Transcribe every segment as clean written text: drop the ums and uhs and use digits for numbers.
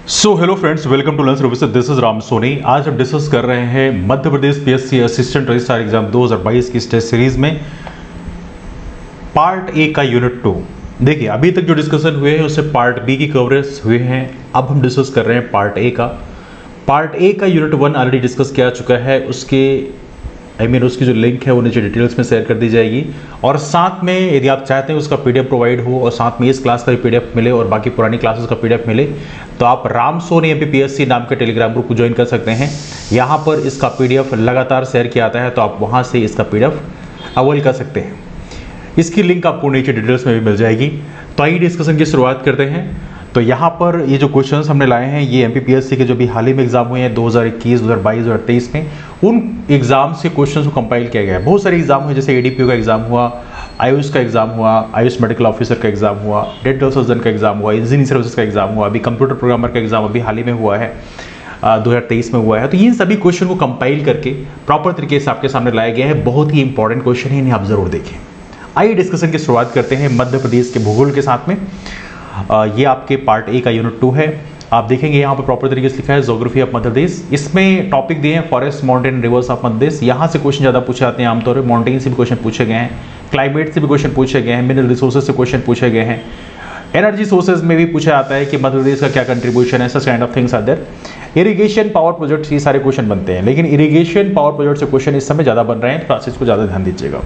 So hello friends, welcome to learn services. This is Ram Soni. आज हम discuss कर रहे हैं Madhya Pradesh PSC assistant registrar exam 2022 की टेस्ट सीरीज में पार्ट ए का यूनिट 2। देखिए, अभी तक जो डिस्कशन हुए हैं उससे पार्ट बी की कवरेज हुए हैं। अब हम डिस्कस कर रहे हैं पार्ट ए का। पार्ट ए का यूनिट 1 ऑलरेडी डिस्कस किया चुका है। उसके उसकी जो लिंक है वो नीचे डिटेल्स में शेयर कर दी जाएगी। और साथ में यदि आप चाहते हैं उसका पीडीएफ प्रोवाइड हो और साथ में इस क्लास का भी पीडीएफ मिले और बाकी पुरानी क्लासेस का पीडीएफ मिले, तो आप राम सोनी एमपीपीएससी नाम के टेलीग्राम ग्रुप को ज्वाइन कर सकते हैं। यहाँ पर इसका पीडीएफ लगातार शेयर किया आता है, तो आप वहाँ से इसका पीडीएफ अवेल कर सकते हैं। इसकी लिंक आपको नीचे डिटेल्स में भी मिल जाएगी। तो आइए डिस्कशन की शुरुआत करते हैं। तो यहाँ पर ये जो क्वेश्चंस हमने लाए हैं ये एमपीपीएससी के जो भी हाल ही में एग्जाम हुए हैं 2021, 2022, 2023 में, उन एग्जाम से क्वेश्चंस को कंपाइल किया गया है। बहुत सारे एग्जाम हुए, जैसे एडीपीओ का एग्जाम हुआ, आयुष का एग्जाम हुआ, आयुष मेडिकल ऑफिसर का एग्जाम हुआ, डेंटल सर्जन का एग्जाम हुआ, इंजीनियरिंग सर्विसेज का एग्जाम हुआ, अभी कंप्यूटर प्रोग्रामर का एग्जाम अभी हाल ही में हुआ है, 2023 में हुआ है। तो इन सभी क्वेश्चन को कंपाइल करके प्रॉपर तरीके से आपके सामने लाया गया है। बहुत ही इंपॉर्टेंट क्वेश्चन है, इन्हें आप जरूर देखें। आइए डिस्कशन की शुरुआत करते हैं मध्य प्रदेश के भूगोल के साथ में। ये आपके पार्ट ए का यूनिट 2 है। आप देखेंगे यहाँ पर प्रॉपर तरीके से लिखा है ज्योग्राफी ऑफ मध्य प्रदेश। इसमें टॉपिक दिए हैं forest, mountain, reverse of Madhya प्रदेश। यहाँ से क्वेश्चन ज़्यादा पूछे जाते हैं आमतौर पर। माउंटेन से भी क्वेश्चन पूछे गए हैं, क्लाइमेट से भी क्वेश्चन पूछे गए हैं, मिनरल रिसोर्सेज से क्वेश्चन पूछे गए हैं, एनर्जी सोर्सेज में भी पूछा जाता है कि मध्य प्रदेश का क्या कंट्रीब्यूशन है। Such kind of things are there. Irrigation, power project, ये सारे क्वेश्चन बनते हैं, लेकिन इरिगेशन पावर प्रोजेक्ट से क्वेश्चन इस समय ज़्यादा बन रहे हैं, तो क्लासेस को ज़्यादा ध्यान दीजिएगा।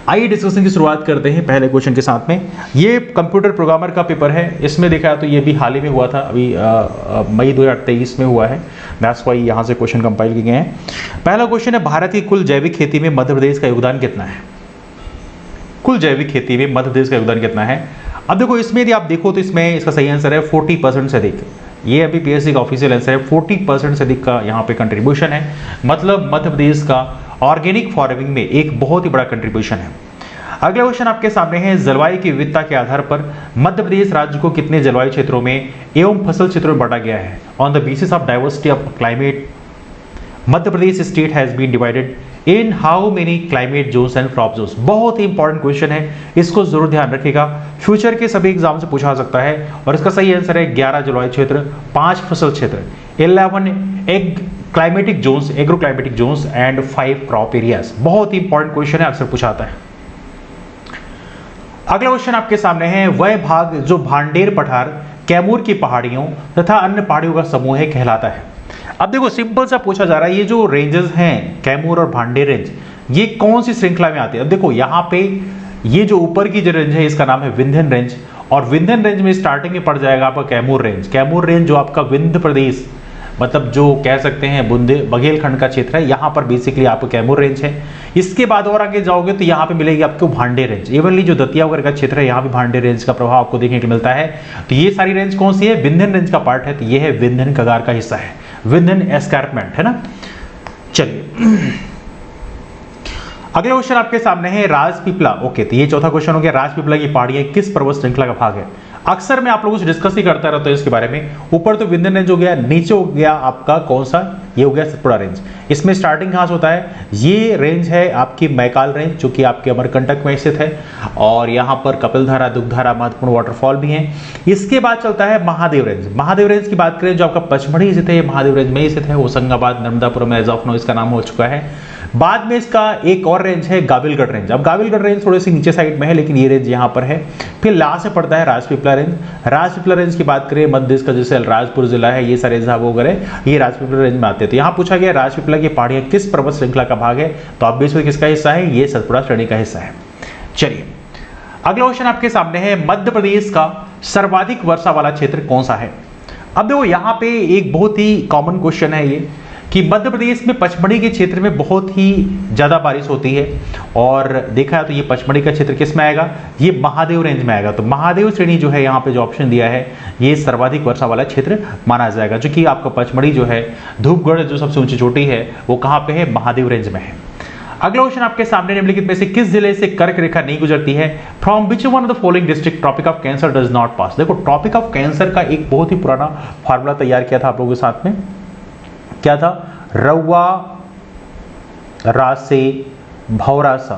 आइए डिस्कशन की शुरुआत करते हैं पहले क्वेश्चन के साथ में। ये कंप्यूटर प्रोग्रामर का पेपर है। इसमें देखा तो ये भी हाल ही में हुआ था, अभी मई 2023 में हुआ है। दैट्स व्हाई यहाँ से क्वेश्चन कंपाइल किए गए हैं। पहला क्वेश्चन है, भारत की कुल जैविक खेती में मध्य प्रदेश का योगदान कितना है? कुल जैविक खेती में मध्य प्रदेश का योगदान कितना है? अब देखो, इसमें यदि आप देखो तो इसमें इसका सही आंसर है 40% से अधिक। ये अभी पीएससी का ऑफिशियल आंसर है। 40% से अधिक का यहाँ पे कंट्रीब्यूशन है। मतलब मध्य प्रदेश का ऑर्गेनिक फार्मिंग में एक बहुत ही बड़ा कंट्रीब्यूशन है। अगला क्वेश्चन आपके सामने है, जलवायु की विविधता के आधार पर मध्य प्रदेश राज्य को कितने जलवायु क्षेत्रों में एवं फसल क्षेत्रों में बांटा गया है? On the basis of diversity of climate Madhya Pradesh state has been divided in how many climate zones and crop zones. बहुत ही इंपॉर्टेंट क्वेश्चन है, इसको जरूर ध्यान रखिएगा। फ्यूचर के सभी एग्जाम से पूछा जा सकता है। और इसका सही आंसर है 11 जलवायु क्षेत्र, 5 फसल क्षेत्र, 11 egg climatic zones, agro climatic zones and 5 crop areas. बहुत ही इंपॉर्टेंट क्वेश्चन है, अक्सर पूछा जाता है। अगला क्वेश्चन आपके सामने है, वह भाग जो भांडेर पठार, कैमूर की पहाड़ियों तथा अन्य पहाड़ियों का समूह है कहलाता है? अब देखो, सिंपल सा पूछा जा रहा है, ये जो रेंजेस हैं कैमूर और भांडेर रेंज, ये कौन सी श्रृंखला में आते हैं? अब देखो, यहाँ पे ये जो ऊपर की जो रेंज है इसका नाम है विंध्यन रेंज, और विंध्यन रेंज में स्टार्टिंग में पड़ जाएगा आपका कैमूर रेंज। कैमूर रेंज जो आपका विंध्य प्रदेश, मतलब जो कह सकते हैं बघेलखंड का क्षेत्र है, यहाँ पर बेसिकली आपको कैमूर रेंज है। इसके बाद और आगे जाओगे तो यहाँ पे मिलेगी आपको भांडे रेंज। इवनली जो दतिया वगैरह का क्षेत्र है यहाँ भी भांडे रेंज का प्रभाव आपको देखने को मिलता है। तो ये सारी रेंज कौन सी है? विंध्यन रेंज का पार्ट है। तो ये है विंध्यन कगार का हिस्सा है, विंध्यन एस्कार्पमेंट है ना। चलिए, अगला क्वेश्चन आपके सामने है, राजपीपला। ओके, तो ये चौथा क्वेश्चन हो गया। राजपीपला की पहाड़ियां किस पर्वत श्रृंखला का भाग है? अक्सर मैं आप लोगों से डिस्कस ही करता रहता हूं इसके बारे में। ऊपर तो विंध्यन रेंज हो गया, नीचे हो गया आपका कौन सा? ये हो गया सतपुड़ा रेंज। इसमें स्टार्टिंग कहां से होता है? ये रेंज है आपकी मैकाल रेंज, जो कि आपके अमरकंटक में स्थित है, और यहाँ पर कपिलधारा, दुग्धारा महत्वपूर्ण वाटरफॉल भी हैं। इसके बाद चलता है महादेव रेंज। महादेव रेंज की बात करें, जो आपका पचमढ़ी स्थित है, महादेव रेंज में स्थित है, Hoshangabad, Narmadapuram, as of now इसका नाम हो चुका है। बाद में इसका एक और रेंज है गाविलगढ़ रेंज। अब गाविलगढ़ रेंज थोड़ी सी नीचे साइड में है, लेकिन ये रेंज यहाँ पर है। फिर लास्ट से पड़ता है राजपीपला रेंज। राजपीपला रेंज की बात करें, मध्य प्रदेश का जैसे राजपुर जिला है, ये सारे झाबुआ वगैरह ये राजपीपला रेंज में आते हैं। तो यहाँ पूछा गया राजपीपला की पहाड़ियां किस पर्वत श्रृंखला का भाग है? तो ऑब्वियसली किसका हिस्सा है? ये सतपुड़ा श्रेणी का हिस्सा है। चलिए, अगला क्वेश्चन आपके सामने है, मध्य प्रदेश का सर्वाधिक वर्षा वाला क्षेत्र कौन सा है? अब देखो, यहाँ पे एक बहुत ही कॉमन क्वेश्चन है ये, कि मध्य प्रदेश में पचमढ़ी के क्षेत्र में बहुत ही ज़्यादा बारिश होती है। और देखा है तो ये पचमढ़ी का क्षेत्र किस में आएगा? ये महादेव रेंज में आएगा। तो महादेव श्रेणी जो है यहाँ पे जो ऑप्शन दिया है, ये सर्वाधिक वर्षा वाला क्षेत्र माना जाएगा, जो कि आपका पचमढ़ी जो है, धूपगढ़ जो सबसे ऊंची चोटी है, वो कहाँ पे है? महादेव रेंज में है। अगला क्वेश्चन आपके सामने, निम्नलिखित में से किस जिले से कर्क रेखा नहीं गुजरती है? From which one of the following district tropic of cancer does not pass? देखो, ट्रॉपिक ऑफ कैंसर का एक बहुत ही पुराना फॉर्मूला तैयार किया था आप लोगों के साथ में। क्या था? रउआ रासे भौरासा,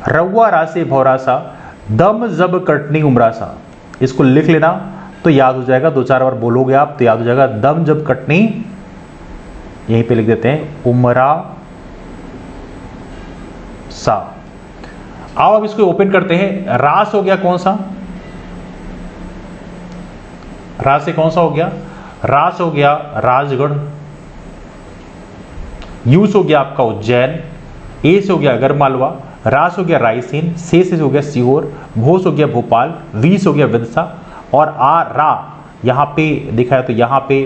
रउआ रासे भौरासा, दम जब कटनी उमरासा। इसको लिख लेना। तो याद हो जाएगा, 2-4 बार बोलोगे आप तो याद हो जाएगा। दम जब कटनी, यहीं पे लिख देते हैं उमरा सा। आओ अब इसको ओपन करते हैं। रास हो गया कौन सा, रास से कौन सा हो गया, रास हो गया राजगढ़, यूस हो गया आपका उज्जैन, ए से हो गया अगरमालवा, रास हो गया रायसेन, से हो गया सीहोर, भोस हो गया भोपाल, वी से हो गया विदिशा, और आ रा यहाँ पे दिखा है तो यहाँ पे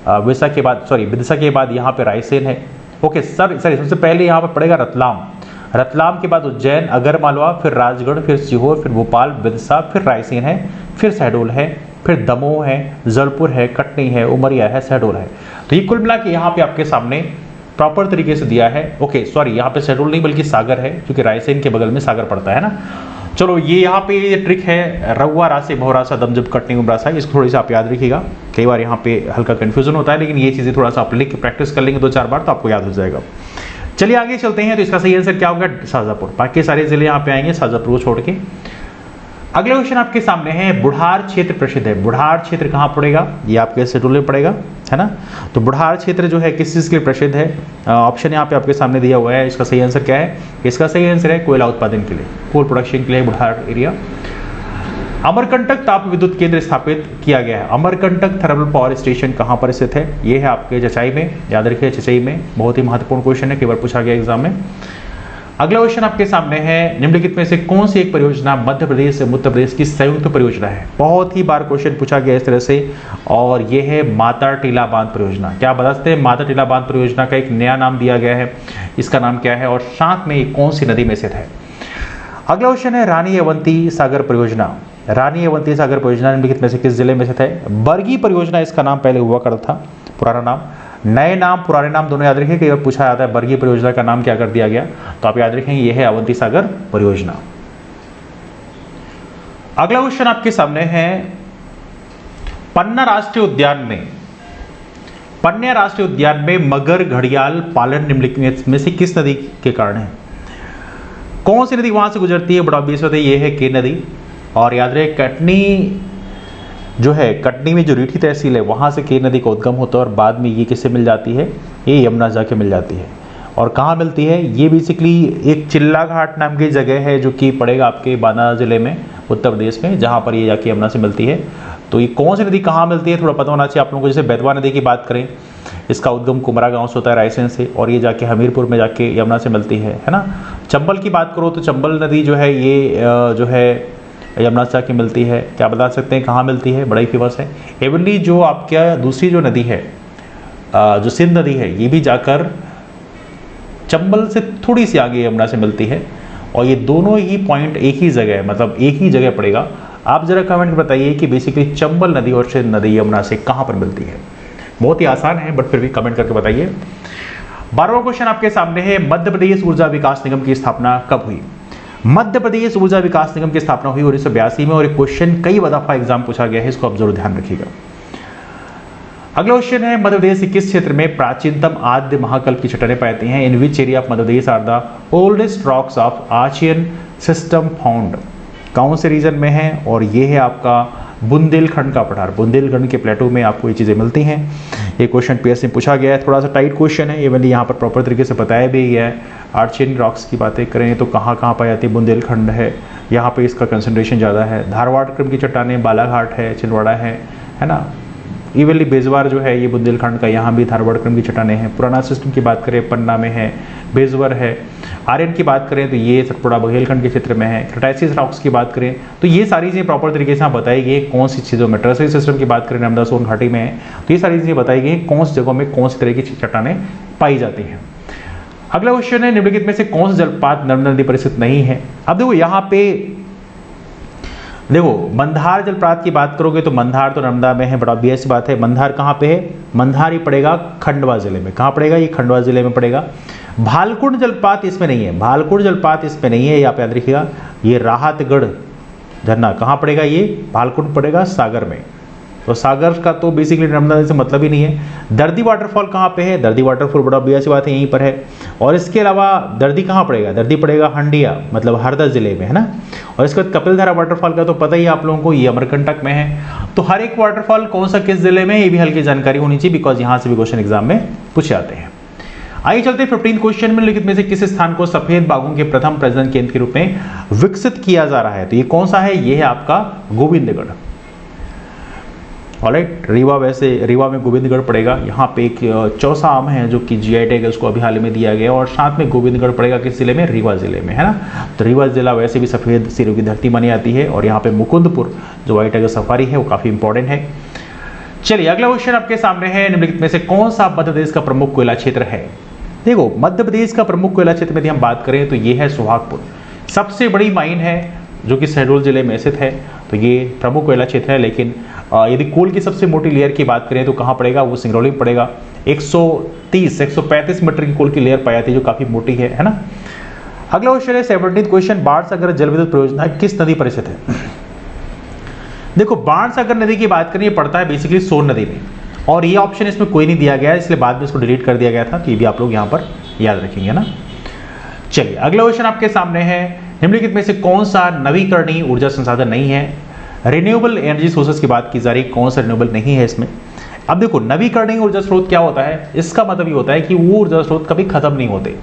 विदिशा के बाद, सॉरी विदिशा के बाद यहाँ पे रायसेन है। ओके सर, सबसे पहले यहाँ पे पड़ेगा रतलाम, रतलाम के बाद उज्जैन, अगरमालवा, फिर राजगढ़, फिर सीहोर, फिर भोपाल, विदिशा, फिर रायसेन है, फिर शहडोल है, फिर दमोह है, जलपुर है, कटनी है, उमरिया है, शहडोल है। तो ये कुल मिला के यहाँ पे आपके सामने प्रॉपर तरीके से दिया है। ओके सॉरी, यहाँ पे शहडोल नहीं बल्कि सागर है, क्योंकि रायसेन के बगल में सागर पड़ता है ना। चलो ये यहाँ पे ये ट्रिक है, रउआ रासे भौरासा दम जब कटनी उमरासा, इसको थोड़ी सा आप याद रखिएगा। कई बार यहाँ पे हल्का कंफ्यूजन होता है, लेकिन ये चीज़ें थोड़ा सा आप लिख के प्रैक्टिस कर लेंगे 2-4 बार तो आपको याद हो जाएगा। चलिए आगे चलते हैं। तो इसका सही आंसर क्या होगा, शाजापुर। बाकी सारे जिले यहाँ पे आएंगे शाजापुर को छोड़ के। अगला क्वेश्चन आपके सामने है, बुढ़ार क्षेत्र प्रसिद्ध है। बुढ़ार क्षेत्र कहाँ पड़ेगा, ये आपके शेड्यूल में पड़ेगा, है ना। तो बुढ़ार क्षेत्र जो है किस चीज़ के लिए प्रसिद्ध है, ऑप्शन यहाँ पे आपके सामने दिया हुआ है। इसका सही आंसर क्या है, इसका सही आंसर है कोयला उत्पादन के लिए, कोल प्रोडक्शन के लिए बुढ़ार एरिया। अमरकंटक ताप विद्युत केंद्र स्थापित किया गया है। अमरकंटक थर्मल पावर स्टेशन कहाँ पर स्थित है, ये है आपके चचाई में, याद रखिए चचाई में। बहुत ही महत्वपूर्ण क्वेश्चन है, कई बार पूछा गया एग्जाम में। अगला क्वेश्चन आपके सामने है, निम्नलिखित में से कौन सी एक परियोजना मध्य प्रदेश से उत्तर प्रदेश की संयुक्त परियोजना है। बहुत ही बार क्वेश्चन पूछा गया इस तरह से, और ये है माता टीला बांध परियोजना। क्या बता सकते हैं, माता टीला बांध परियोजना का एक नया नाम दिया गया है, इसका नाम क्या है, और साथ में ये कौन सी नदी में स्थित है। अगला क्वेश्चन है, रानी अवंती सागर परियोजना। रानी अवंती सागर परियोजना निम्नलिखित में से किस जिले में स्थित है। बरगी परियोजना इसका नाम पहले हुआ करता था, पुराना नाम। नए नाम पुराने नाम दोनों याद रखिए, कई बार पूछा जाता है बरगी परियोजना का नाम क्या कर दिया गया, तो आप याद रखेंगे ये है अवंती सागर परियोजना। अगला क्वेश्चन आपके सामने है, पन्ना राष्ट्रीय उद्यान में, पन्ना राष्ट्रीय उद्यान में मगर घड़ियाल पालन निम्नलिखित में से किस नदी के कारण है। कौन सी नदी वहां से गुजरती है, बड़ा ऑब्वियस होता है, ये है के नदी। और याद रहे कटनी जो है, कटनी में जो रीठी तहसील है वहाँ से के नदी का उद्गम होता है, और बाद में ये किससे मिल जाती है, ये यमुना जाके मिल जाती है। और कहाँ मिलती है, ये बेसिकली एक चिल्ला घाट नाम की जगह है जो कि पड़ेगा आपके बांदा जिले में उत्तर प्रदेश में, जहाँ पर ये जाके यमुना से मिलती है। तो ये कौन सी नदी कहाँ मिलती है थोड़ा पता होना चाहिए आप लोगों को। जैसे बेतवा नदी की बात करें, इसका उद्गम कुमरा गाँव से होता है रायसेन से, और ये जाके हमीरपुर में जाके यमुना से मिलती है ना। चंबल की बात करो तो चंबल नदी जो है ये जो है यमुना से आके मिलती है। क्या बता सकते हैं कहाँ मिलती है, बड़ा ही फेमस है। एवनली जो आपका दूसरी जो नदी है, जो सिंध नदी है, ये भी जाकर चंबल से थोड़ी सी आगे यमुना से मिलती है, और ये दोनों ही पॉइंट एक ही जगह है, मतलब एक ही जगह पड़ेगा। आप जरा कमेंट में बताइए कि बेसिकली चंबल नदी और सिंध नदी यमुना से कहाँ पर मिलती है। बहुत ही आसान है, बट फिर भी कमेंट करके बताइए। 12वां क्वेश्चन आपके सामने है, मध्य प्रदेश ऊर्जा विकास निगम की स्थापना कब हुई। मध्य प्रदेश ऊर्जा विकास निगम की स्थापना हुई 1982 में, और एक क्वेश्चन कई दफा एग्जाम पूछा गया है, इसको आप जरूर ध्यान रखिएगा। अगला क्वेश्चन है, मध्य प्रदेश के किस क्षेत्र में प्राचीनतम आद्य महाकल्प की चट्टानें पाई जाती हैं। In which area of Madhya Pradesh are the oldest rocks of Archaean system found. कौन से रीजन में है, और ये है आपका बुंदेलखंड का पठार। बुंदेलखंड के प्लेटो में आपको ये चीज़ें मिलती हैं। ये क्वेश्चन पीएससी में पूछा गया है, थोड़ा सा टाइट क्वेश्चन है, इवन यहाँ पर प्रॉपर तरीके से बताया भी गया है। आर्चियन रॉक्स की बातें करें तो कहाँ कहाँ पाई जाती है, बुंदेलखंड है, यहाँ पे इसका कंसंट्रेशन ज़्यादा है। धारवाड़ क्रम की चट्टानें, बालाघाट है, छिंदवाड़ा है ना। इवनली बेजवार जो है ये बुंदेलखंड का, यहाँ भी धारवाड़ क्रम की चट्टानें हैं। पुराना सिस्टम की बात करें पन्ना में है, बेजवर है। आर्यन की बात करें तो ये सतपुड़ा बघेलखंड के क्षेत्र में है। क्रेटाइसिस रॉक्स की बात करें तो ये सारी चीज़ें प्रॉपर तरीके से बताई गई कौन सी चीज़ों में। ट्रैसिक सिस्टम की बात करें नर्मदा सोन घाटी में है, तो ये सारी चीज़ें बताई गई कौन सी जगहों में कौन सी तरह की चट्टानें पाई जाती हैं। अगला क्वेश्चन है, निम्नलिखित में से कौन सा जलप्रपात नर्मदा नदी पर स्थित नहीं है। अब देखो यहाँ पे देखो मंधार जलप्रपात की बात करोगे तो मंधार तो नर्मदा में है, बड़ा ऑब्वियस बात है। मंधार कहाँ पे है, मंधार ही पड़ेगा खंडवा जिले में। कहाँ पड़ेगा, ये खंडवा जिले में पड़ेगा। भालकुंड जलप्रपात इसमें नहीं है, भालकुंड जलप्रपात इसमें नहीं है, यहाँ पे याद रखिएगा। ये राहतगढ़ झरना कहाँ पड़ेगा, ये भालकुंड पड़ेगा सागर में। तो सागर का तो बेसिकली नर्मदा से मतलब ही नहीं है। दर्दी वाटरफॉल कहाँ पे है, दर्दी वाटरफॉल बड़ा ऑब्वियस बात है यहीं पर है। और इसके अलावा दर्दी कहाँ पड़ेगा, दर्दी पड़ेगा हंडिया मतलब हरदा जिले में, है ना। और इसके बाद कपिलधारा वाटरफॉल का तो पता ही आप लोगों को, ये अमरकंटक में है। तो हर एक वाटरफॉल कौन सा किस जिले में, ये भी हल्की जानकारी होनी चाहिए, बिकॉज यहाँ से भी क्वेश्चन एग्जाम में पूछे जाते हैं। आइए चलते हैं 15 क्वेश्चन में, निम्नलिखित में से किस स्थान को सफेद बाघों के प्रथम प्रजनन केंद्र के रूप में विकसित किया जा रहा है। तो ये कौन सा है, ये है आपका गोविंदगढ़। ऑलराइट, रीवा, वैसे रीवा में गोविंदगढ़ पड़ेगा। यहाँ पे एक चौसा आम है जो कि जीआई टैग उसको अभी हाल में दिया गया, और साथ में गोविंदगढ़ पड़ेगा किस जिले में, रीवा जिले में, है ना। तो रीवा जिला वैसे भी सफेद सिरों की धरती मानी जाती है। और यहाँ पे मुकुंदपुर जो व्हाइट टाइगर सफारी है वो काफी इंपॉर्टेंट है। चलिए अगला क्वेश्चन आपके सामने है, निम्नलिखित में से कौन सा मध्य प्रदेश का प्रमुख कोयला क्षेत्र है। देखो मध्य प्रदेश का प्रमुख कोयला क्षेत्र में यदि हम बात करें तो ये है सुहागपुर। सबसे बड़ी माइन है जो कि शहडोल जिले में स्थित है, तो ये प्रमुख कोयला क्षेत्र है। लेकिन यदि कोल की सबसे मोटी लेयर की बात करें तो कहाँ पड़ेगा, वो सिंगरौली में पड़ेगा। 135 मीटर की कोल की लेयर पाई जाती है जो काफी मोटी है ना। अगला क्वेश्चन है 17th क्वेश्चन, बाणसागर जल विद्युत परियोजना किस नदी पर स्थित है। देखो बाणसागर नदी की बात करें, ये पड़ता है बेसिकली सोन नदी में, और ये ऑप्शन इसमें कोई नहीं दिया गया है, इसलिए बाद में इसको डिलीट कर दिया गया था। तो ये भी आप लोग यहाँ पर याद रखेंगे ना। चलिए अगला क्वेश्चन आपके सामने है, निम्नलिखित में से कौन सा नवीकरणीय ऊर्जा संसाधन नहीं है। रिन्यूएबल एनर्जी सोर्सेस की बात की जा रही, कौन सा रिन्यूएबल नहीं है इसमें। अब देखो नवीकरणीय ऊर्जा स्रोत क्या होता है, इसका मतलब ये होता है कि वो ऊर्जा स्रोत कभी खत्म नहीं होते,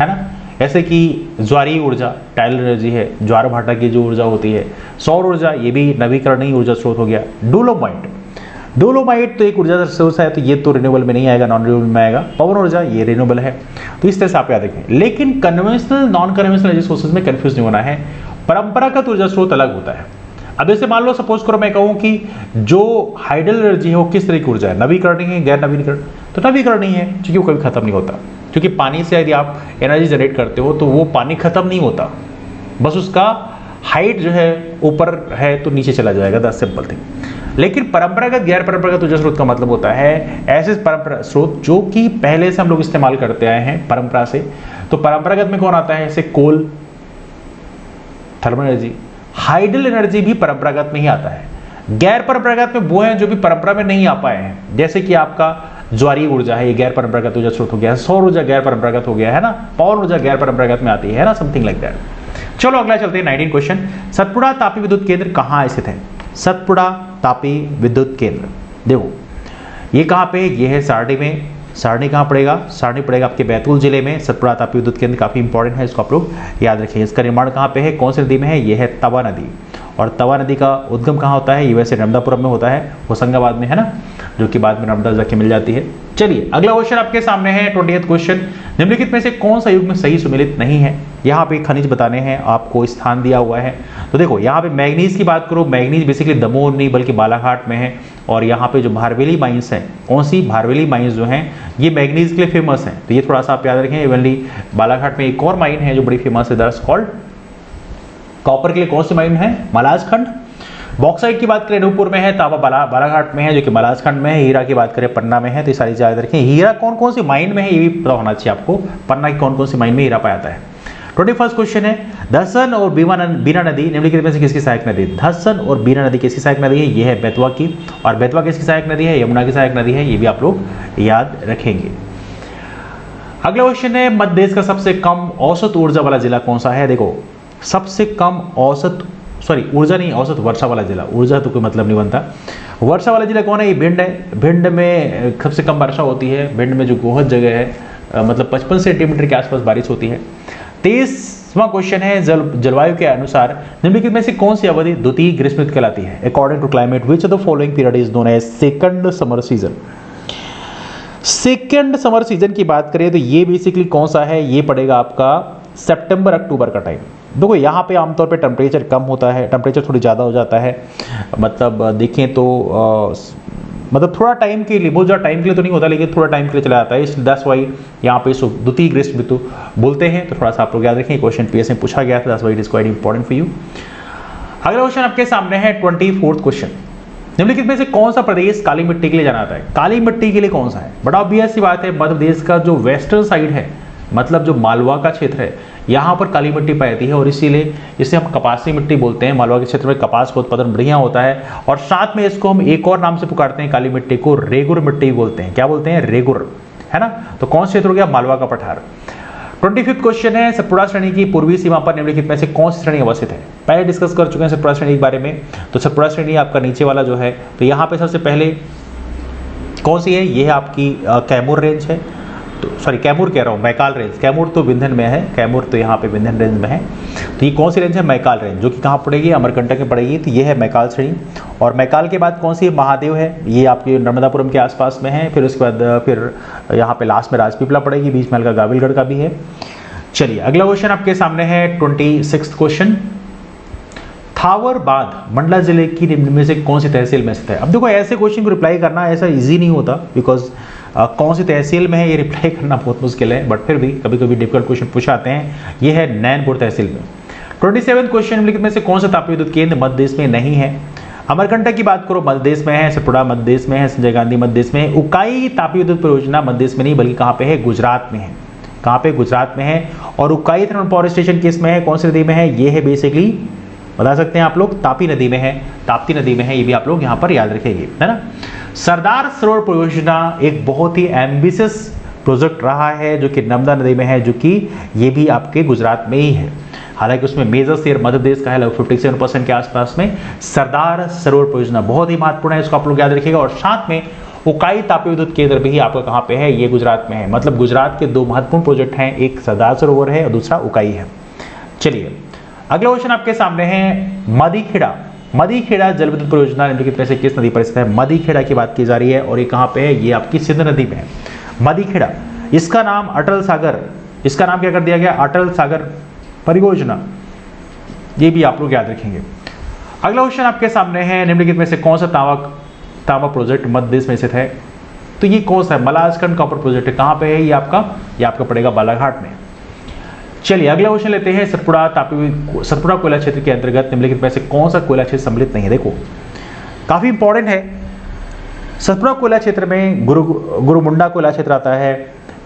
है ना। ऐसे कि ज्वारीय ऊर्जा टाइडल एनर्जी है, ज्वार भाटा की जो ऊर्जा होती है, सौर ऊर्जा ये भी नवीकरणीय ऊर्जा स्रोत हो गया। डोलोमाइट तो एक ऊर्जा सोर्स है, तो ये तो रिन्यूएबल में नहीं आएगा, नॉन रिन्यूएबल में आएगा। पवन ऊर्जा ये रिन्यूएबल है, तो इस तरह से आप याद रखें। लेकिन conventional non conventional energy sources में कंफ्यूज नहीं होना है, परंपरागत ऊर्जा स्रोत अलग होता है। अब जैसे मान लो सपोज करो मैं कहूं कि जो हाइडल एनर्जी है वो किस तरह की ऊर्जा है, नवीकरणीय है, गैर नवीकरण, तो नवीकरणीय है क्योंकि वो कभी खत्म नहीं होता। क्योंकि पानी से यदि आप एनर्जी जनरेट करते हो तो वो पानी खत्म नहीं होता, बस उसका हाइट जो है ऊपर है तो नीचे चला जाएगा, दैट्स सिंपल थिंग। लेकिन परंपरागत गैर परंपरागत ऊर्जा स्रोत का मतलब होता है ऐसे परंपरा स्रोत जो कि पहले से हम लोग इस्तेमाल करते आए हैं परंपरा से। तो परंपरागत में कौन आता है, जैसे कोल, थर्मल एनर्जी, हाइडल एनर्जी भी परंपरागत में ही आता है। गैर परंपरागत में वो हैं जो भी परंपरा में नहीं आ पाए हैं, जैसे कि आपका ज्वारीय ऊर्जा है, ये गैर परंपरागत ऊर्जा स्रोत हो गया, सौर ऊर्जा गैर परंपरागत हो गया, है ना, पवन ऊर्जा गैर परंपरागत में आती है ना, समथिंग लाइक दैट। चलो अगला चलते हैं 19 क्वेश्चन, सतपुड़ा तापी विद्युत केंद्र कहाँ स्थित है। सतपुड़ा तापी विद्युत केंद्र, देखो ये कहाँ पे, ये है सारणी में। सारणी कहाँ पड़ेगा, सारणी पड़ेगा आपके बैतूल जिले में। सतपुड़ा तापी विद्युत केंद्र काफी इंपॉर्टेंट है, इसको आप लोग याद रखिए। इसका निर्माण कहाँ पे है, कौन सी नदी में है, ये है तवा नदी। और तवा नदी का उद्गम कहाँ होता है, ये वैसे नर्मदापुरम में होता है, होशंगाबाद में, है ना, जो कि बाद में नर्मदा जाके मिल जाती है। चलिए अगला क्वेश्चन आपके सामने है 20th क्वेश्चन, निम्नलिखित में से कौन सा युग्म सही सुमेलित नहीं है। यहाँ पे खनिज बताने हैं, आपको स्थान दिया हुआ है। तो देखो यहाँ पे मैग्नीज की बात करो, मैग्नीज बेसिकली दमोह नहीं बल्कि बालाघाट में है। और यहाँ पे जो भारवेली माइंस है, कौन सी भारवेली माइंस जो हैं ये मैग्नीज के लिए फेमस है, तो ये थोड़ा सा आप याद रखें। इवनली बालाघाट में एक और माइन है जो बड़ी फेमस है, दैट्स कॉल्ड कॉपर के लिए कौन सी माइन है, मलाजखंड। बॉक्साइट की बात करें अनूपपुर में है, तांबा बालाघाट में है जो कि मलाजखंड में है। हीरा की बात करें पन्ना में है, तो ये सारी याद रखें। हीरा कौन कौन सी माइन में है ये भी पता होना चाहिए आपको, पन्ना की कौन कौन सी माइन में हीरा पाया जाता है। 21st क्वेश्चन है, धसन और बीना नदी निम्नलिखित में से किसकी सहायक नदी। धसन और बीना नदी किसकी सहायक नदी है, ये है बेतवा की। और बेतवा किसकी सहायक नदी है, यमुना की सहायक नदी है, ये भी आप लोग याद रखेंगे। अगला क्वेश्चन है, मध्य देश का सबसे कम औसत ऊर्जा वाला जिला कौन सा है। देखो सबसे कम औसत, सॉरी ऊर्जा नहीं, औसत वर्षा वाला जिला, ऊर्जा तो कोई मतलब नहीं बनता। वर्षा वाला जिला कौन है, ये भिंड है। भिंड में सबसे कम वर्षा होती है। भिंड में जो गोहद जगह है, मतलब 55 सेंटीमीटर के आसपास बारिश होती है। 23वां क्वेश्चन है, जलवायु के अनुसार निम्नलिखित में से कौन सी अवधि द्वितीय ग्रीष्म ऋतु कहलाती है। According to climate which of the following period is known as second summer season. Second summer season की बात करें तो ये बेसिकली कौन सा है, ये पड़ेगा आपका सितंबर अक्टूबर का टाइम। देखो यहाँ पे आमतौर पे टेम्परेचर कम होता है, टेम्परेचर थोड़ी ज़्यादा हो जाता है, मतलब देखें तो मतलब थोड़ा टाइम के लिए, बहुत ज़्यादा टाइम के लिए तो नहीं होता, लेकिन थोड़ा टाइम के लिए चला जाता है। इस 10 वाई यहाँ पे इसको द्वितीय ग्रीष्म ऋतु बोलते हैं, तो थोड़ा सा आप लोग याद रखें। क्वेश्चन पीएस में पूछा गया था, that's why it is quite important for you. अगला क्वेश्चन आपके सामने है 24th क्वेश्चन, निम्नलिखित में से कौन सा प्रदेश काली मिट्टी के लिए जाना जाता है। काली मिट्टी के लिए कौन सा है, बड़ा ऑब्वियस सी बात है, मध्य प्रदेश का जो वेस्टर्न साइड है, मतलब जो मालवा का क्षेत्र है, यहाँ पर काली मिट्टी पाई जाती है। और इसीलिए इसे हम कपासी मिट्टी बोलते हैं। मालवा के क्षेत्र में कपास का उत्पादन बढ़िया होता है। और साथ में इसको हम एक और नाम से पुकारते हैं, काली मिट्टी को रेगुर मिट्टी बोलते हैं। क्या बोलते हैं, रेगुर, है ना। तो कौन सा क्षेत्र हो गया, मालवा का पठार। 25वां क्वेश्चन है, सतपुड़ा श्रेणी की पूर्वी सीमा पर निम्नलिखित में से कौन सी श्रेणी अवस्थित है? पहले डिस्कस कर चुके हैं सतपुड़ा श्रेणी के बारे में। तो सतपुड़ा श्रेणी आपका नीचे वाला जो है, तो यहाँ पे सबसे पहले कौन सी है? ये है आपकी कैमूर रेंज है, तो सॉरी कैमूर कह रहा हूँ, मैकाल रेंज। कैमूर तो विंध्यन में है, कैमूर तो यहाँ पे विंध्यन रेंज में है। तो ये कौन सी रेंज है? मैकाल रेंज, जो कि कहाँ पड़ेगी? अमरकंटक में पड़ेगी। तो ये है मैकाल श्रेणी। और मैकाल के बाद कौन सी? महादेव है, ये आपके नर्मदापुरम के आसपास में है। फिर उसके बाद फिर यहाँ पे लास्ट में राजपीपला पड़ेगी, बीच में हल्का गाविलगढ़ का भी है। चलिए अगला क्वेश्चन आपके सामने है 26वां क्वेश्चन, थावरबाद मंडला जिले की निम्न में से कौन सी तहसील में स्थित है? अब देखो ऐसे क्वेश्चन को रिप्लाई करना ऐसा इजी नहीं होता, बिकॉज कौन सी तहसील में है ये रिप्लाई करना बहुत मुश्किल है, बट फिर भी कभी कभी डिफिकल्ट क्वेश्चन पूछाते हैं। ये है नैनपुर तहसील में। 27वां क्वेश्चन, निम्नलिखित में से कौन सा ताप विद्युत केंद्र मध्य देश में नहीं है? अमरकंटक की बात करो, मध्य देश में है। सतपुड़ा मध्य देश में है। संजय गांधी मध्य देश में है। उकाई ताप विद्युत परियोजना मध्य देश में नहीं, बल्कि कहाँ पे है? गुजरात में है। कहाँ पे? गुजरात में है। और उकाई थर्मल पावर स्टेशन किस में है? कौन सी नदी में है? ये है बेसिकली, बता सकते हैं आप लोग, तापी नदी में है। ताप्ती नदी में है, ये भी आप लोग यहाँ पर याद रखेंगे, है ना। सरदार सरोवर परियोजना एक बहुत ही एम्बिशियस प्रोजेक्ट रहा है, जो कि नर्मदा नदी में है, जो कि ये भी आपके गुजरात में ही है। हालांकि उसमें मेजर शेयर मध्य प्रदेश का है, लगभग 57% के आसपास में। सरदार सरोवर परियोजना बहुत ही महत्वपूर्ण है, इसको आप लोग याद रखिएगा। और साथ में उकाई तापीय विद्युत केंद्र भी आपका कहाँ पे है? ये गुजरात में है। मतलब गुजरात के दो महत्वपूर्ण प्रोजेक्ट हैं, एक सरदार सरोवर है और दूसरा उकाई है। चलिए अगला क्वेश्चन आपके सामने है मदीखेड़ा। मदीखेड़ा जल विद्युत परियोजना निम्नलिखित में से किस नदी पर स्थित है? मदीखेड़ा की बात की जा रही है और ये कहाँ पे है? ये आपकी सिंध नदी में है। मदीखेड़ा, इसका नाम अटल सागर, इसका नाम क्या कर दिया गया? अटल सागर परियोजना। ये भी आप लोग याद रखेंगे। अगला क्वेश्चन आपके सामने है, निम्नलिखित में से कौन सा तांबा प्रोजेक्ट मध्य देश में स्थित है? तो ये कौन सा है? मलाजखंड कॉपर प्रोजेक्ट है। कहाँ पे है ये आपका पड़ेगा बालाघाट में। चलिए अगला क्वेश्चन लेते हैं, सतपुड़ा कोयला क्षेत्र के अंतर्गत निम्नलिखित में से कौन सा कोयला क्षेत्र सम्मिलित नहीं है? देखो काफी इंपॉर्टेंट है। सतपुड़ा कोयला क्षेत्र में गुरुमुंडा कोयला क्षेत्र आता है,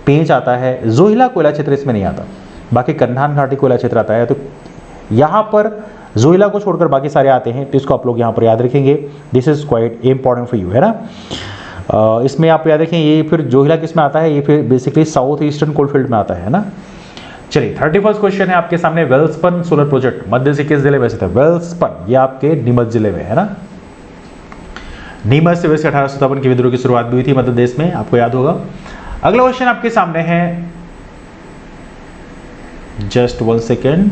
पेंच आता है, जोहिला कोयला क्षेत्र इसमें नहीं आता, बाकी कन्हान घाटी कोयला क्षेत्र आता है। तो यहाँ पर जोहिला को छोड़कर बाकी सारे आते हैं, तो इसको आप लोग यहाँ पर याद रखेंगे। This is quite important for you, है ना। इसमें आप याद रखें, ये फिर जोहिला किस में आता है? ये फिर बेसिकली साउथ ईस्टर्न कोलफील्ड में आता है ना। चलिए 31वां क्वेश्चन है आपके सामने, वेल्सपन सोलर प्रोजेक्ट मध्य से किस जिले में स्थित है? वेल्सपन, ये आपके नीमच जिले में है ना। नीमच से वैसे 1857 के विद्रोह की शुरुआत भी हुई थी मध्य देश में, आपको याद होगा। अगला क्वेश्चन आपके सामने है, जस्ट 1 सेकेंड।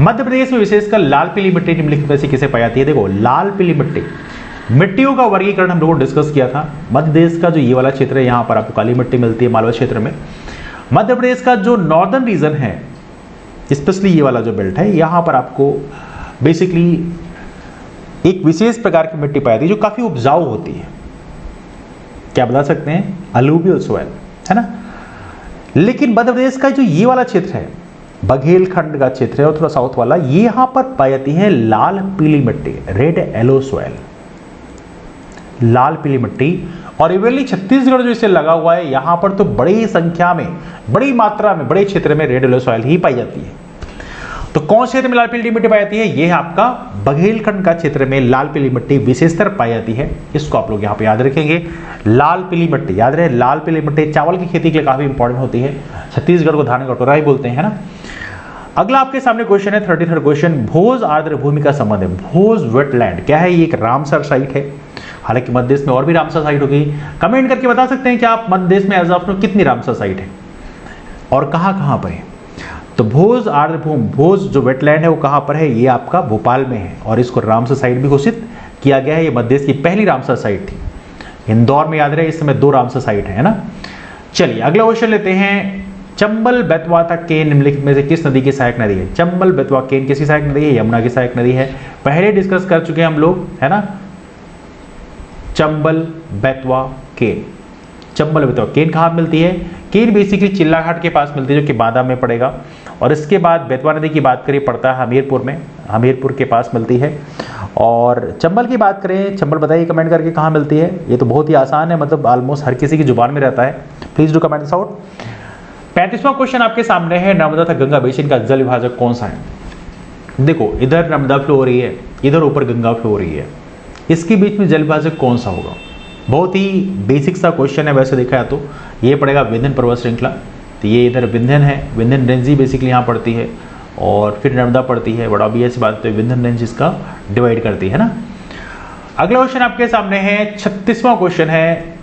मध्य प्रदेश में विशेषकर लाल पीली मिट्टी निम्नलिखित में से किसे पाई जाती है? देखो लाल पीली मिट्टी, मिट्टियों का वर्गीकरण हम लोगों ने डिस्कस किया था। मध्य देश का जो ये वाला क्षेत्र है, यहाँ पर आपको काली मिट्टी मिलती है मालवा क्षेत्र में। मध्य प्रदेश का जो नॉर्दर्न रीजन है, स्पेशली ये वाला जो बेल्ट है, यहाँ पर आपको बेसिकली एक विशेष प्रकार की मिट्टी पाई जाती है जो काफी उपजाऊ होती है। क्या बता सकते हैं? अलूवियल सॉइल, है ना। लेकिन मध्य प्रदेश का जो ये वाला क्षेत्र है, बघेलखंड का क्षेत्र है और थोड़ा साउथ वाला, ये यहां पर पाई जाती है लाल पीली मिट्टी, रेड येलो सॉइल, लाल पीली मिट्टी। और इवेंटली छत्तीसगढ़ जो इसे लगा हुआ है, यहां पर तो बड़ी संख्या में, बड़ी मात्रा में, बड़े क्षेत्र में रेड येलो सॉइल ही पाई जाती है। तो कौन से क्षेत्र में लाल पीली मिट्टी पाई जाती है? ये है आपका बघेलखंड का क्षेत्र में लाल पीली मिट्टी विशेषतर पाई जाती है। इसको आप लोग यहाँ पे याद रखेंगे, लाल पीली मिट्टी याद रहे। लाल पीली मिट्टी चावल की खेती के लिए काफी इंपॉर्टेंट होती है। छत्तीसगढ़ को धान कटोरा ही बोलते हैं ना। अगला आपके सामने क्वेश्चन है 33rd क्वेश्चन, भोज आर्द्र भूमि का संबंध है। भोज वेटलैंड क्या है? ये एक रामसर साइट है। हालांकि मध्य देश में और भी रामसर साइट होगी। कमेंट करके बता सकते हैं कि आप मध्य देश में एज ऑफ नो कितनी रामसर साइट है और कहां कहां पर है। तो भोज आर्द्र भूमि, भोज जो वेटलैंड है वो कहां पर है? ये आपका भोपाल में है और इसको रामसर साइट भी घोषित किया गया है। ये मध्य देश की पहली रामसर साइट थी। इंदौर में याद रहे, इस समय 2 रामसर साइट है ना। चलिए अगला क्वेश्चन लेते हैं, चंबल बेतवा तक केन निम्नलिखित में से किस नदी की सहायक नदी है? चंबल बेतवा केन किसकी सहायक नदी है? यमुना की सहायक नदी है। पहले डिस्कस कर चुके हैं हम लोग, है ना। चंबल बेतवा केन, चंबल बेतवा केन कहाँ मिलती है? केन बेसिकली चिल्लाघाट के पास मिलती है, जो कि बांदा में पड़ेगा। और इसके बाद बेतवा नदी की बात करें, पड़ता है हमीरपुर में, हमीरपुर के पास मिलती है। और चंबल की बात करें, चंबल बताइए कमेंट करके कहाँ मिलती है। ये तो बहुत ही आसान है, मतलब ऑलमोस्ट हर किसी की जुबान में रहता है। Please do comment this out. 35वां क्वेश्चन आपके सामने है, नर्मदा तथा गंगा बेसिन का जल विभाजक कौन सा है? देखो इधर नर्मदा फ्लो हो रही है, इधर ऊपर गंगा फ्लो हो रही है, इसके बीच में जल विभाजक कौन सा होगा? बहुत ही बेसिक सा क्वेश्चन है वैसे देखा है तो। ये पड़ेगा विंध्यन पर्वत श्रृंखला, तो ये इधर विंध्यन है, विंध्यन रेंज ही बेसिकली यहाँ पड़ती है, और फिर नर्मदा पड़ती है, बड़ा ऑब्वियस बात है, विंध्यन रेंज इसका डिवाइड करती है ना। अगला क्वेश्चन आपके सामने है, 36वां क्वेश्चन है,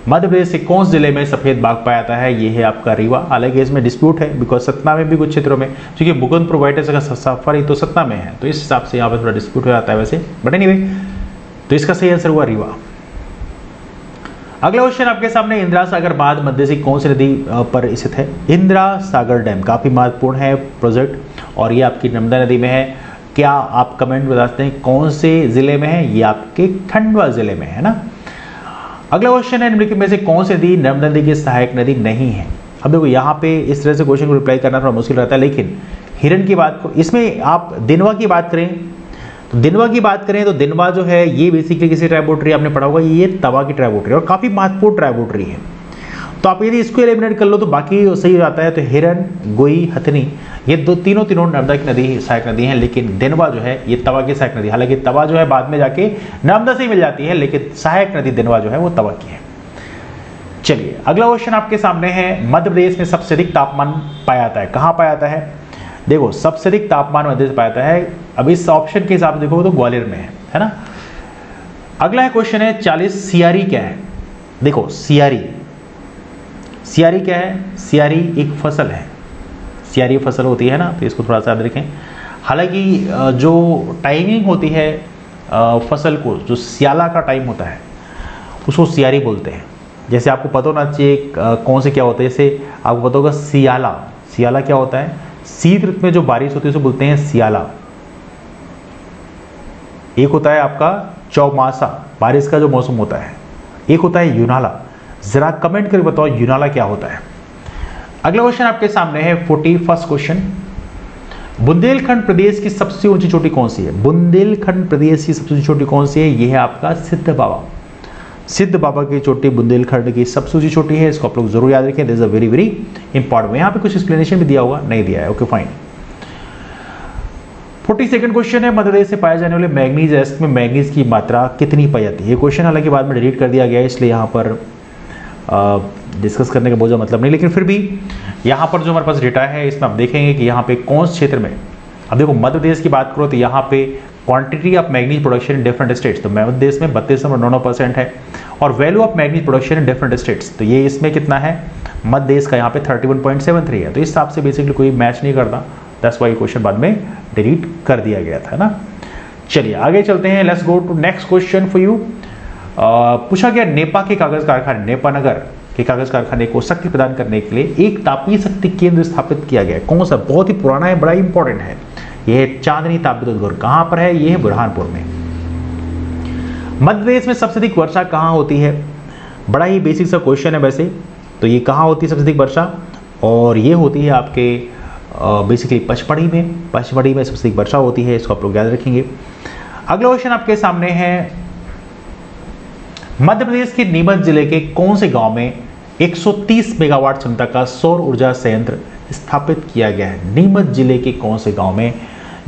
मध्य प्रदेश के कौन से जिले में सफेद बाघ पाया जाता है? ये है आपका रीवा। हालांकि इसमें डिस्प्यूट है, बिकॉज सतना में भी कुछ क्षेत्रों में, क्योंकि मुकुंदपुर व्हाइट का सफारी तो सतना में है, तो इस हिसाब से यहाँ पे थोड़ा डिस्प्यूट हो जाता है वैसे, बट एनीवे, तो इसका सही आंसर हुआ रीवा। अगला क्वेश्चन आपके सामने, इंदिरा सागर बांध मध्य से कौन सी नदी पर स्थित है? इंदिरा सागर डैम काफी महत्वपूर्ण है प्रोजेक्ट, और ये आपकी नर्मदा नदी में है। क्या आप कमेंट में बताते हैं कौन से जिले में है? ये आपके खंडवा जिले में है ना। अगला क्वेश्चन है, निम्नलिखित में से कौन सी नदी नर्मदा नदी की सहायक नदी नहीं है? अब देखो यहाँ पे इस तरह से क्वेश्चन को रिप्लाई करना थोड़ा मुश्किल रहता है, लेकिन हिरन की बात को, इसमें आप दिनवा की बात करें तो दिनवा जो है ये बेसिकली किसी ट्राइबोट्री आपने पढ़ा होगा, ये तवा की ट्राइबोट्री और काफी महत्वपूर्ण ट्राइबोट्री है। तो आप यदि इसको एलिमिनेट कर लो तो बाकी सही हो जाता है। तो हिरन, गोई, हथनी, ये तीनों नर्मदा की नदी सहायक नदी हैं, लेकिन दिनवा जो है ये तवा की सहायक नदी। हालांकि तवा जो है बाद में जाके नर्मदा से ही मिल जाती है, लेकिन सहायक नदी दिनवा जो है वो तवा की है। चलिए अगला क्वेश्चन आपके सामने है, मध्य प्रदेश में सबसे अधिक तापमान पाया जाता है, कहाँ पाया जाता है? देखो सबसे अधिक तापमान मध्य प्रदेश पाया जाता है, अब इस ऑप्शन के हिसाब से देखो तो ग्वालियर में है ना। अगला क्वेश्चन है 40, सियारी क्या है? देखो सियारी क्या है? सियारी एक फसल है, सियारी फसल होती है ना, तो इसको थोड़ा सा याद रखें। हालांकि जो टाइमिंग होती है फसल को, जो सियाला का टाइम होता है उसको सियारी बोलते हैं। जैसे आपको पता होना चाहिए कौन से क्या होता है, जैसे आपको पता होगा सियाला क्या होता है? शीत ऋतु में जो बारिश होती है उसे बोलते हैं सियाला। एक होता है आपका चौमासा, बारिश का जो मौसम होता है, एक होता है यूनाला। जरा कमेंट करके बताओ यूनाला क्या होता है। अगला क्वेश्चन आपके सामने है 41 क्वेश्चन, बुंदेलखंड प्रदेश की सबसे ऊंची चोटी कौन सी है? बुंदेलखंड प्रदेश की सबसे ऊंची चोटी कौन सी है? यह है आपका सिद्ध बाबा की चोटी बुंदेलखंड की सबसे ऊंची चोटी है। इसको आप लोग जरूर याद रखें, this is a very very important. यहाँ पे कुछ एक्सप्लेनेशन भी दिया होगा, नहीं दिया है, ओके फाइन। 42nd क्वेश्चन है, मध्य प्रदेश से पाए जाने वाले मैग्नीज एसिड में मैग्नीज की मात्रा कितनी पाई जाती है? ये क्वेश्चन हालांकि बाद में डिलीट कर दिया गया है, इसलिए यहाँ पर डिस्कस करने का बहुत ज़्यादा मतलब नहीं, लेकिन फिर भी यहाँ पर जो हमारे पास डेटा है इसमें आप देखेंगे कि यहाँ पे कौन से क्षेत्र में, अब देखो मध्य प्रदेश की बात करो तो यहाँ पे quantity of manganese production in different states, तो मध्य प्रदेश में 32.99% है, और value of manganese production in different states, तो ये इसमें कितना है? मध्य प्रदेश का यहाँ पे 31.73 है। तो इस हिसाब से बेसिकली कोई मैच नहीं करता, दैट्स व्हाई क्वेश्चन बाद में डिलीट कर दिया गया था ना। चलिए आगे चलते हैं, let's go to next question for you. पूछा गया, नेपा के कागज कारखाने, नेपानगर के कागज कारखाने को शक्ति प्रदान करने के लिए एक तापीय शक्ति केंद्र स्थापित किया गया है। कौन सा? बहुत ही पुराना है, बड़ा इंपॉर्टेंट है। यह चांदनी तापविद्युत घर कहां पर है? यह है बुरहानपुर में। मध्य प्रदेश में सबसे अधिक वर्षा कहां होती है? बड़ा ही बेसिक सा क्वेश्चन है वैसे, तो ये कहां होती है सबसे अधिक वर्षा? और ये होती है आपके बेसिकली पचमढ़ी में सबसे अधिक वर्षा होती है, इसको आप लोग याद रखेंगे। अगला क्वेश्चन आपके सामने है, मध्य प्रदेश के नीमच जिले के कौन से गांव में 130 मेगावाट क्षमता का सौर ऊर्जा संयंत्र स्थापित किया गया है? नीमच जिले के कौन से गांव में?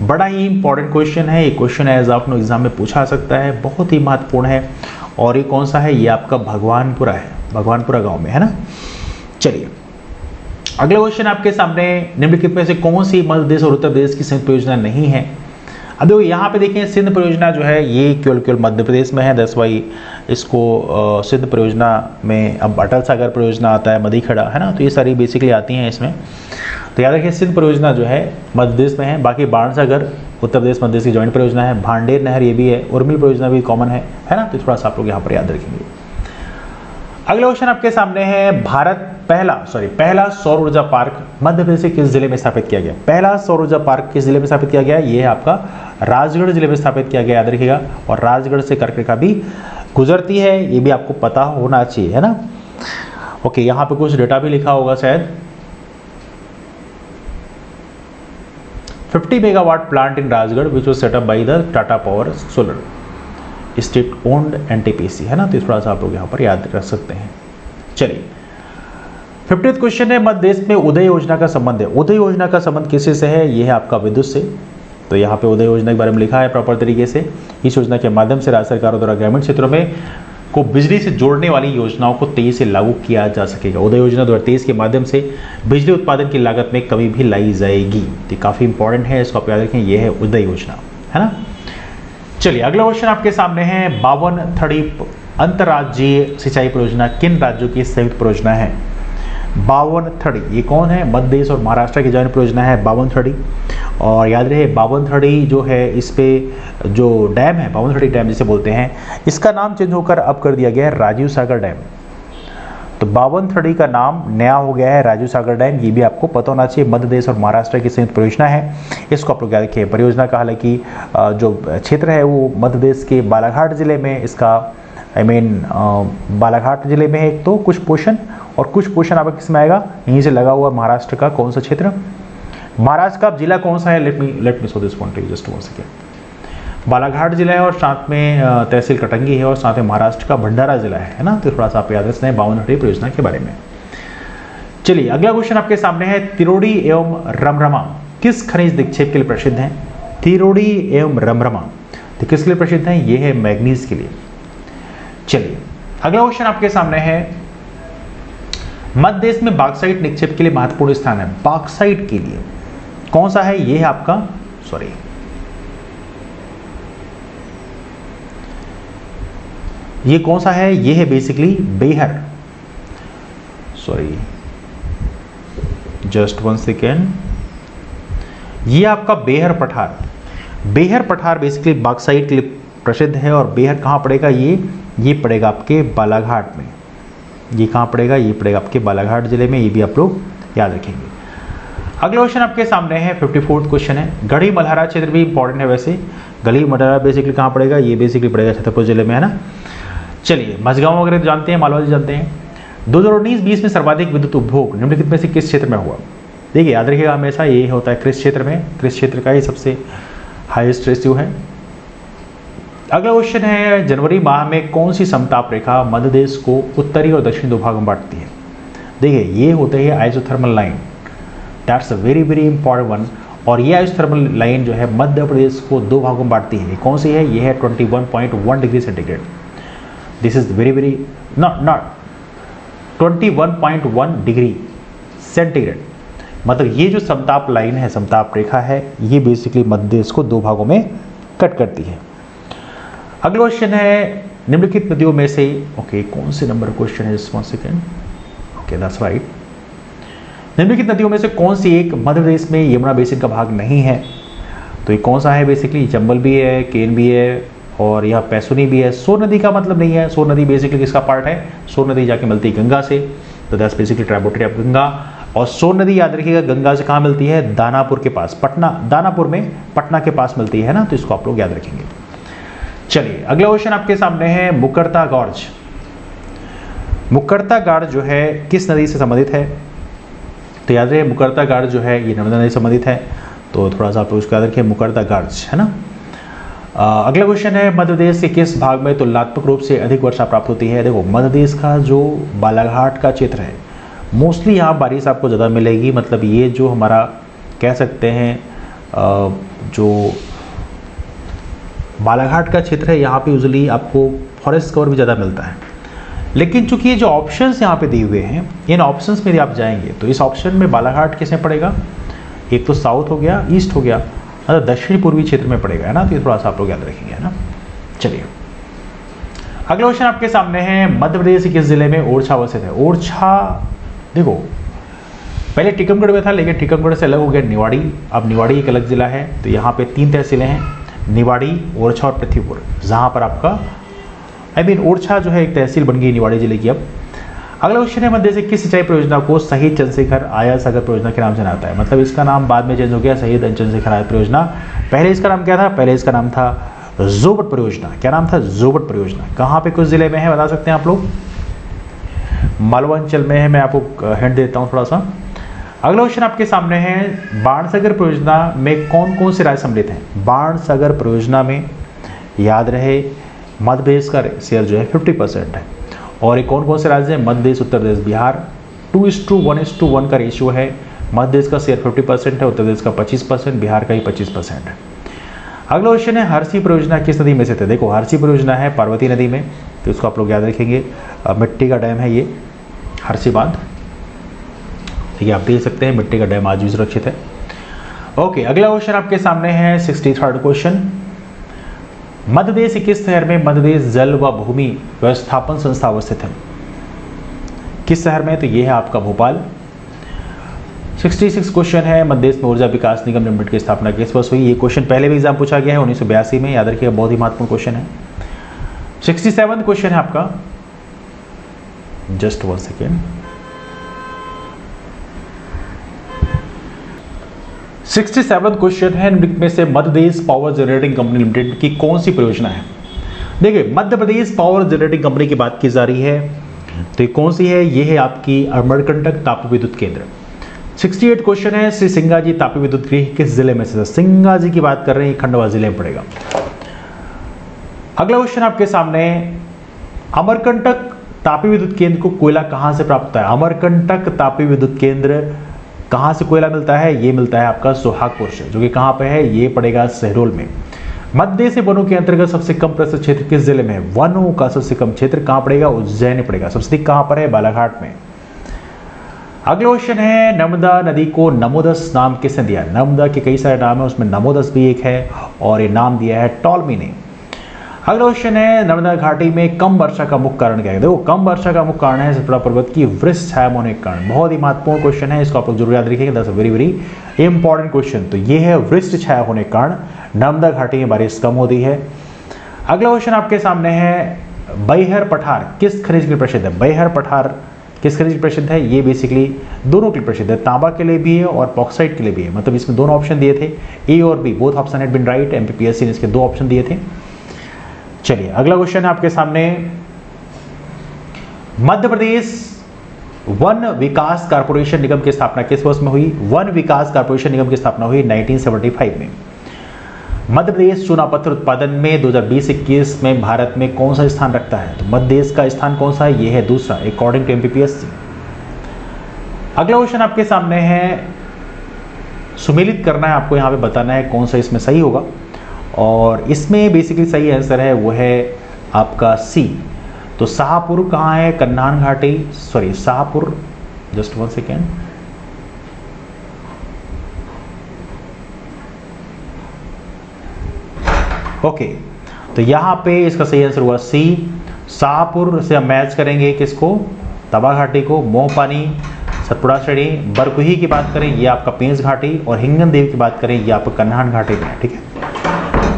बड़ा ही इंपॉर्टेंट क्वेश्चन है, ये question as of no exam में पूछा सकता है, बहुत ही महत्वपूर्ण है। और ये कौन सा है? ये आपका भगवानपुरा है, भगवानपुरा गांव में है ना। चलिए अगला क्वेश्चन आपके सामने, निम्नलिखित में से कौन सी मध्य प्रदेश और उत्तर प्रदेश की संयुक्त परियोजना नहीं है? अब देखो यहाँ पे देखें, सिंध परियोजना जो है ये केवल मध्य प्रदेश में है, दैट्स वाई इसको सिंध परियोजना में। अब अटल सागर परियोजना आता है, मदीखड़ा है ना, तो ये सारी बेसिकली आती हैं इसमें। तो याद रखिए सिंध परियोजना जो है मध्य प्रदेश में है, बाकी बाण सागर उत्तर प्रदेश मध्य प्रदेश की जॉइंट परियोजना है, भांडेर नहर ये भी है, उर्मिल परियोजना भी कॉमन है ना, तो थोड़ा सा आप लोग यहाँ पर याद रखेंगे। अगला क्वेश्चन आपके सामने है, भारत पहला सौर ऊर्जा पार्क मध्य प्रदेश के किस जिले में स्थापित किया गया? पहला सौर ऊर्जा पार्क किस जिले में स्थापित किया गया? ये है आपका राजगढ़ जिले में स्थापित किया गया, याद रखिएगा। और राजगढ़ से कर्करेखा भी गुजरती है, ये भी आपको पता होना चाहिए, है ना। ओके, यहाँ पे कुछ डेटा भी लिखा होगा शायद। 50 megawatt plant in Rajgarh which was set up by the Tata power solar state owned NTPC, है ना, तो थोड़ा सा आप लोग यहाँ पर याद रख सकते हैं। चलिए 50th क्वेश्चन है, मध्य देश में उदय योजना का संबंध है। उदय योजना का संबंध किससे से है? यह है आपका विद्युत से। तो यहाँ पे उदय योजना के बारे में लिखा है प्रॉपर तरीके से। इस योजना के माध्यम से राज्य सरकारों द्वारा ग्रामीण क्षेत्रों में को बिजली से जोड़ने वाली योजनाओं को तेजी से लागू किया जा सकेगा। उदय योजना 2023 के माध्यम से बिजली उत्पादन की लागत में कमी भी लाई जाएगी। तो काफ़ी इंपॉर्टेंट है, इसको आप याद रखें, यह है उदय योजना, है ना। चलिए अगला क्वेश्चन आपके सामने है 52 अंतर्राज्यीय सिंचाई परियोजना किन राज्यों की संयुक्त परियोजना है? 52 ये कौन है? मध्य प्रदेश और महाराष्ट्र की जॉइंट परियोजना है 52। और याद रहे 52 जो है, इस पे जो डैम है 52 डैम जिसे बोलते हैं, इसका नाम चेंज होकर अब कर दिया गया है राजीव सागर डैम। तो 52 का नाम नया हो गया है राजीव सागर डैम। ये भी आपको पता होना चाहिए, मध्य प्रदेश और महाराष्ट्र की संयुक्त परियोजना है, इसको आप लोग याद रखिए। परियोजना का हालांकि जो क्षेत्र है वो मध्य प्रदेश के बालाघाट जिले में, इसका बालाघाट जिले में है एक तो कुछ पोर्शन, और कुछ पोर्शन आपका किस में आएगा, यहीं से लगा हुआ महाराष्ट्र का कौन सा क्षेत्र, महाराष्ट्र का जिला कौन सा है, let me show this point just one second. Balaghat जिला है और साथ में तहसील कटंगी है और साथ में महाराष्ट्र का भंडारा जिला है ना। तो थोड़ा सा आप याद रखते हैं 52 परियोजना के बारे में। चलिए अगला क्वेश्चन आपके सामने है, तिरोड़ी एवं रमरमा किस खनिज निक्षेप के लिए प्रसिद्ध है? तिरोड़ी एवं रमरमा तो किसके लिए प्रसिद्ध है? ये है मैग्नीज के लिए। चलिए अगला क्वेश्चन आपके सामने है, मध्य देश में बॉक्साइट निक्षेप के लिए महत्वपूर्ण स्थान है। बॉक्साइट के लिए कौन सा है? ये है आपका ये कौन सा है? ये है basically Behar, just one second, ये आपका बेहर पठार। बेहर पठार बेसिकली बॉक्साइट के लिए प्रसिद्ध है। और बेहर कहाँ पड़ेगा? ये पड़ेगा आपके बालाघाट में। ये कहाँ पड़ेगा? ये पड़ेगा आपके बालाघाट जिले में। ये भी आप लोग याद रखेंगे। अगला क्वेश्चन आपके सामने है 54th क्वेश्चन है, गढ़ी मल्हारा क्षेत्र भी इंपॉर्टेंट है वैसे। गढ़ी मल्हारा बेसिकली कहाँ पड़ेगा? ये बेसिकली पड़ेगा छतरपुर जिले में, है ना। चलिए मझगांव वगैरह जानते हैं, मालवा जी जानते हैं। 2019-20 में सर्वाधिक विद्युत उपभोग निम्नलिखित में से किस क्षेत्र में हुआ? देखिए याद रखिएगा हमेशा, ये होता है कृषि क्षेत्र में, कृषि क्षेत्र का ही सबसे हाईएस्ट रेशियो है। अगला क्वेश्चन है, जनवरी माह में कौन सी समताप रेखा मध्य देश को उत्तरी और दक्षिणी दो भागों में बांटती है? देखिए ये होते हैं isothermal line, that's a very very important one. और ये आइसोथर्मल लाइन जो है मध्य प्रदेश को दो भागों में बांटती है। कौन सी है? ये है 21.1 degree centigrade. This is very very not 21.1 degree centigrade, मतलब ये जो समताप लाइन है, समताप रेखा है, ये बेसिकली मध्य देश को दो भागों में कट करती है। अगला क्वेश्चन है, निम्नलिखित नदियों में से कौन से नंबर क्वेश्चन है? Just one second, that's right. निम्नलिखित नदियों में से कौन सी एक मध्य प्रदेश में यमुना बेसिन का भाग नहीं है? तो ये कौन सा है? बेसिकली चंबल भी है, केन भी है और यह पैसुनी भी है। सोन नदी का मतलब नहीं है। सोन नदी बेसिकली किसका पार्ट है? सोन नदी जाके मिलती है गंगा से, तो that's basically tributary of Ganga. और सोन नदी याद रखिएगा गंगा से कहाँ मिलती है? दानापुर के पास, दानापुर में पटना के पास मिलती है ना, तो इसको आप लोग याद रखेंगे। चलिए अगला क्वेश्चन आपके सामने है, मुकरता गॉर्ज। मुकरता गॉर्ज जो है किस नदी से संबंधित है? तो याद रखिए मुकरता गॉर्ज जो है ये नर्मदा नदी से संबंधित है, तो थोड़ा सा आप लोग उसको याद रखिए, मुकरता गॉर्ज, है ना। अगला क्वेश्चन है, मध्य प्रदेश के किस भाग में तुलनात्मक रूप से अधिक वर्षा प्राप्त होती है? देखो मध्य प्रदेश का जो बालाघाट का क्षेत्र है, मोस्टली यहाँ बारिश आपको ज़्यादा मिलेगी। मतलब ये जो हमारा कह सकते हैं जो बालाघाट का क्षेत्र है, यहाँ पे यूजुअली आपको फॉरेस्ट कवर भी ज़्यादा मिलता है। लेकिन चूंकि ये जो ऑप्शंस यहाँ पे दिए हुए हैं, इन ऑप्शंस में यदि आप जाएंगे तो इस ऑप्शन में बालाघाट किस में पड़ेगा? एक तो साउथ हो गया, ईस्ट हो गया, मतलब दक्षिण पूर्वी क्षेत्र में पड़ेगा, है ना। तो ये थोड़ा सा आप लोग याद रखेंगे, है ना। चलिए अगला क्वेश्चन आपके सामने है, मध्य प्रदेश के किस जिले में ओरछा अवस्थित है? ओरछा देखो पहले टीकमगढ़ में था, लेकिन टीकमगढ़ से अलग हो गया निवाड़ी। अब निवाड़ी एक अलग जिला है। तो यहाँ पे 3 तहसीलें हैं, निवाड़ी, ओरछा और पृथ्वीपुर, जहाँ पर आपका ओरछा जो है एक तहसील बन गई निवाड़ी जिले की। अब अगला क्वेश्चन है, मध्य से किस सिंचाई परियोजना को शहीद चंद्रशेखर आया सागर परियोजना के नाम से जाना जाता है? मतलब इसका नाम बाद में चेंज हो गया, शहीद चंद्रशेखर आया परियोजना। पहले इसका नाम क्या था? पहले इसका नाम था जोबट परियोजना। क्या नाम था? जोबट परियोजना। कहाँ पे, कुछ जिले में है, बता सकते हैं आप लोग? मालवा अंचल में है। मैं आपको हिंट देता हूँ थोड़ा सा। अगला क्वेश्चन आपके सामने है, बाणसागर परियोजना में कौन कौन से राज्य सम्मिलित हैं? बाणसागर परियोजना में याद रहे मध्य प्रदेश का शेयर जो है 50% है। और ये कौन कौन से राज्य हैं? मध्य प्रदेश, उत्तर प्रदेश, बिहार। 2:1:1 का रेशियो है। मध्य प्रदेश का शेयर 50% है, उत्तर प्रदेश का 25%, बिहार का ही 25% है। अगला क्वेश्चन है, हरसी परियोजना किस नदी में स्थित है? देखो हरसी परियोजना है पार्वती नदी में। तो इसको आप लोग याद रखेंगे। मिट्टी का डैम है ये हर्षिबाद, ठीक है, आप देख सकते हैं मिट्टी का डैम आज भी सुरक्षित है। ओके, अगला क्वेश्चन आपके सामने है 63rd क्वेश्चन। मध्य प्रदेश के किस शहर में मध्य प्रदेश जल व भूमि व्यवस्थापन संस्था अवस्थित है? किस शहर में? तो ये है आपका भोपाल। 66 क्वेश्चन है, मध्य प्रदेश में ऊर्जा विकास निगम लिमिटेड की स्थापना किस वर्ष हुई? ये क्वेश्चन पहले भी एग्जाम पूछा गया है 1982 में, याद रखिएगा, बहुत ही महत्वपूर्ण क्वेश्चन है। 67 क्वेश्चन है आपका, जस्ट 1 सेकेंड। 67 क्वेश्चन है, निम्नलिखित में से Madhya Pradesh power generating company limited की कौन सी परियोजना है? देखिए, Madhya Pradesh power generating company की बात की जा रही है, तो ये कौन सी है? ये है आपकी अमरकंटक ताप विद्युत केंद्र। 68 क्वेश्चन है, श्री सिंगाजी ताप विद्युत गृह किस जिले में से? सिंगाजी की बात कर रहे हैं, खंडवा जिले में पड़ेगा। अगला क्वेश्चन आपके सामने, अमरकंटक तापी विद्युत केंद्र को कोयला कहां से प्राप्त होता है? अमरकंटक तापी विद्युत केंद्र कहां से कोयला मिलता है? ये मिलता है आपका सोहागपुर से, जो कि कहां पे है? ये पड़ेगा शहडोल में। मध्य प्रदेश से वनों के अंतर्गत सबसे कम प्रस्तुत क्षेत्र किस जिले में है? वनों का सबसे कम क्षेत्र कहां पड़ेगा? उज्जैन में पड़ेगा। सबसे अधिक कहां पर है? बालाघाट में। अगला क्वेश्चन है, नर्मदा नदी को नमोदस नाम किसने दिया? नर्मदा के कई सारे नाम है, उसमें नमोदस भी एक है, और ये नाम दिया है टॉलमी ने। अगला क्वेश्चन है, नर्मदा घाटी में कम वर्षा का मुख्य कारण क्या है? देखो, कम वर्षा का मुख्य कारण है सतपुड़ा पर्वत की वृष्ट छाया होने के कारण। बहुत ही महत्वपूर्ण क्वेश्चन है, इसको आप लोग जरूर याद रखिएगा, that's a very very important question. तो ये है वृष्ट छाया होने के कारण नर्मदा घाटी में बारिश कम होती है। अगला क्वेश्चन आपके सामने है, बैहर पठार किस खनिज के लिए प्रसिद्ध है? बैहर पठार किस खनिज के लिए प्रसिद्ध है? ये बेसिकली दोनों के लिए प्रसिद्ध है, तांबा के लिए भी है और बॉक्साइट के लिए भी है। मतलब इसमें दोनों ऑप्शन दिए थे, ए और B, both option had been right. MPPSC ने इसके 2 ऑप्शन दिए थे। चलिए, अगला क्वेश्चन है आपके सामने, मध्य प्रदेश वन विकास कारपोरेशन निगम की स्थापना किस वर्ष में हुई? वन विकास कारपोरेशन निगम की स्थापना हुई 1975 में। मध्य प्रदेश चूना पत्थर उत्पादन में 2020-21 में भारत में कौन सा स्थान रखता है? तो मध्य प्रदेश का स्थान कौन सा है? ये है दूसरा, अकॉर्डिंग टू एमपीपीएससी। अगला क्वेश्चन आपके सामने है, सुमेलित करना है आपको, यहां पे बताना है कौन सा इसमें सही होगा, और इसमें बेसिकली सही आंसर है वो है आपका सी। तो शाहपुर कहाँ है? कन्हान घाटी, sorry Shahpur, just 1 second. Okay, तो यहां पे इसका सही आंसर हुआ सी। शाहपुर से हम मैच करेंगे किसको? तवा घाटी को। मोहपानी, सतपुड़ा श्रेणी, बरकुही की बात करें ये आपका पेंच घाटी, और हिंगन देव की बात करें ये आपका कन्हान घाटी में है। ठीक है,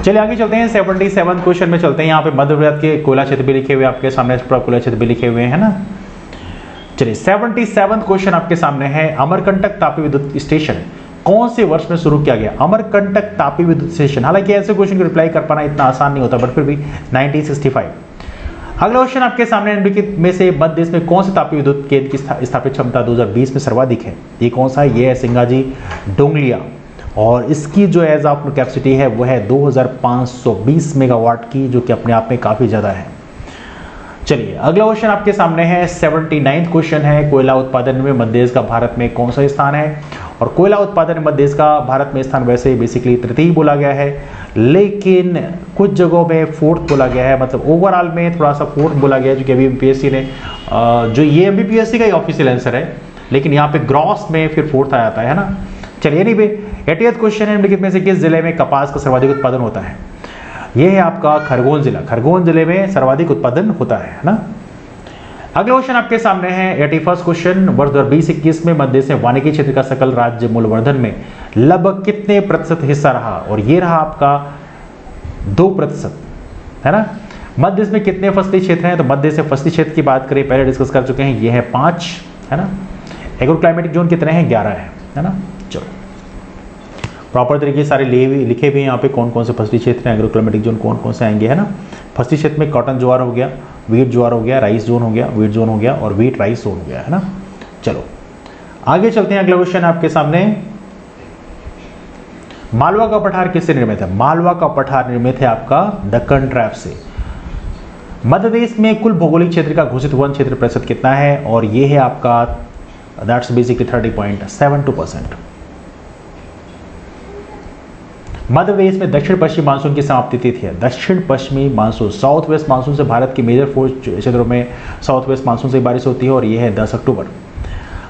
चलिए आगे चलते हैं। 77 क्वेश्चन में चलते हैं। यहाँ पे मध्य प्रदेश के कोयला क्षेत्र भी लिखे हुए आपके सामने, कोयला क्षेत्र भी लिखे हुए हैं ना। चलिए, 77 क्वेश्चन आपके सामने है, अमरकंटक तापी विद्युत स्टेशन कौन से वर्ष में शुरू किया गया? अमरकंटक तापी विद्युत स्टेशन, हालांकि ऐसे क्वेश्चन को रिप्लाई कर पाना इतना आसान नहीं होता, बट फिर भी 1965। अगला क्वेश्चन आपके सामने, निम्नलिखित में से मध्य प्रदेश में कौन से तापी विद्युत केंद्र की स्थापित क्षमता 2020 में सर्वाधिक है? ये कौन सा है? ये है सिंगाजी डोंगलिया, और इसकी जो एज ऑफ कैपेसिटी है वो है 2520 मेगावाट की, जो कि अपने आप में काफ़ी ज़्यादा है। चलिए, अगला क्वेश्चन आपके सामने है, 79 क्वेश्चन है, कोयला उत्पादन में मध्य प्रदेश का भारत में कौन सा स्थान है? और कोयला उत्पादन में मध्य प्रदेश का भारत में स्थान वैसे बेसिकली तृतीय बोला गया है, लेकिन कुछ जगहों में फोर्थ बोला गया है, मतलब ओवरऑल में थोड़ा सा फोर्थ बोला गया है, जो कि अभी एमपीएससी ने, जो ये एमपीएससी का ही ऑफिशियल आंसर है, लेकिन यहाँ पे ग्रॉस में फिर फोर्थ आ जाता है ना। चलिए, नहीं भाई, 80th क्वेश्चन है, निम्नलिखित में से किस जिले में कपास का सर्वाधिक उत्पादन होता है? यह है आपका खरगोन जिला। खरगोन जिले में सर्वाधिक उत्पादन होता है ना। अगला क्वेश्चन आपके सामने है, 81st क्वेश्चन, वर्ष 2020-21 में मध्य से वानिकी क्षेत्र का सकल राज्य मूल्यवर्धन में लगभग कितने प्रतिशत हिस्सा रहा? और ये रहा आपका 2%, है ना। मध्य में कितने फसली क्षेत्र हैं? तो मध्य से फसली क्षेत्र की बात करें, पहले डिस्कस कर चुके हैं, ये है 5, है ना। एग्रो क्लाइमेटिक जोन कितने हैं? 11 है ना। चलो, प्रॉपर तरीके सारे लिखे हुए हैं यहाँ पे, कौन कौन से फसली क्षेत्र हैं, एग्रो क्लाइमेटिक जोन कौन कौन से आएंगे, है ना। फसली क्षेत्र में कॉटन ज्वार हो गया, वीट ज्वार हो गया, राइस जोन हो गया, वीट जोन हो गया, और वीट राइस जोन हो गया, है ना। चलो आगे चलते हैं। अगला क्वेश्चन आपके सामने, मालवा का पठार किससे निर्मित है? मालवा का पठार निर्मित है आपका दक्कन ट्रैप से। मध्य प्रदेश में कुल भौगोलिक क्षेत्र का घोषित वन क्षेत्र प्रतिशत कितना है? और ये है आपका, दैट्स बेसिकली 30.72%। मध्य प्रदेश में दक्षिण पश्चिमी मानसून की समाप्ति तिथि है। दक्षिण पश्चिमी मानसून, साउथ वेस्ट मानसून से भारत के मेजर 4 क्षेत्रों में साउथ वेस्ट मानसून से बारिश होती है और यह है 10 अक्टूबर।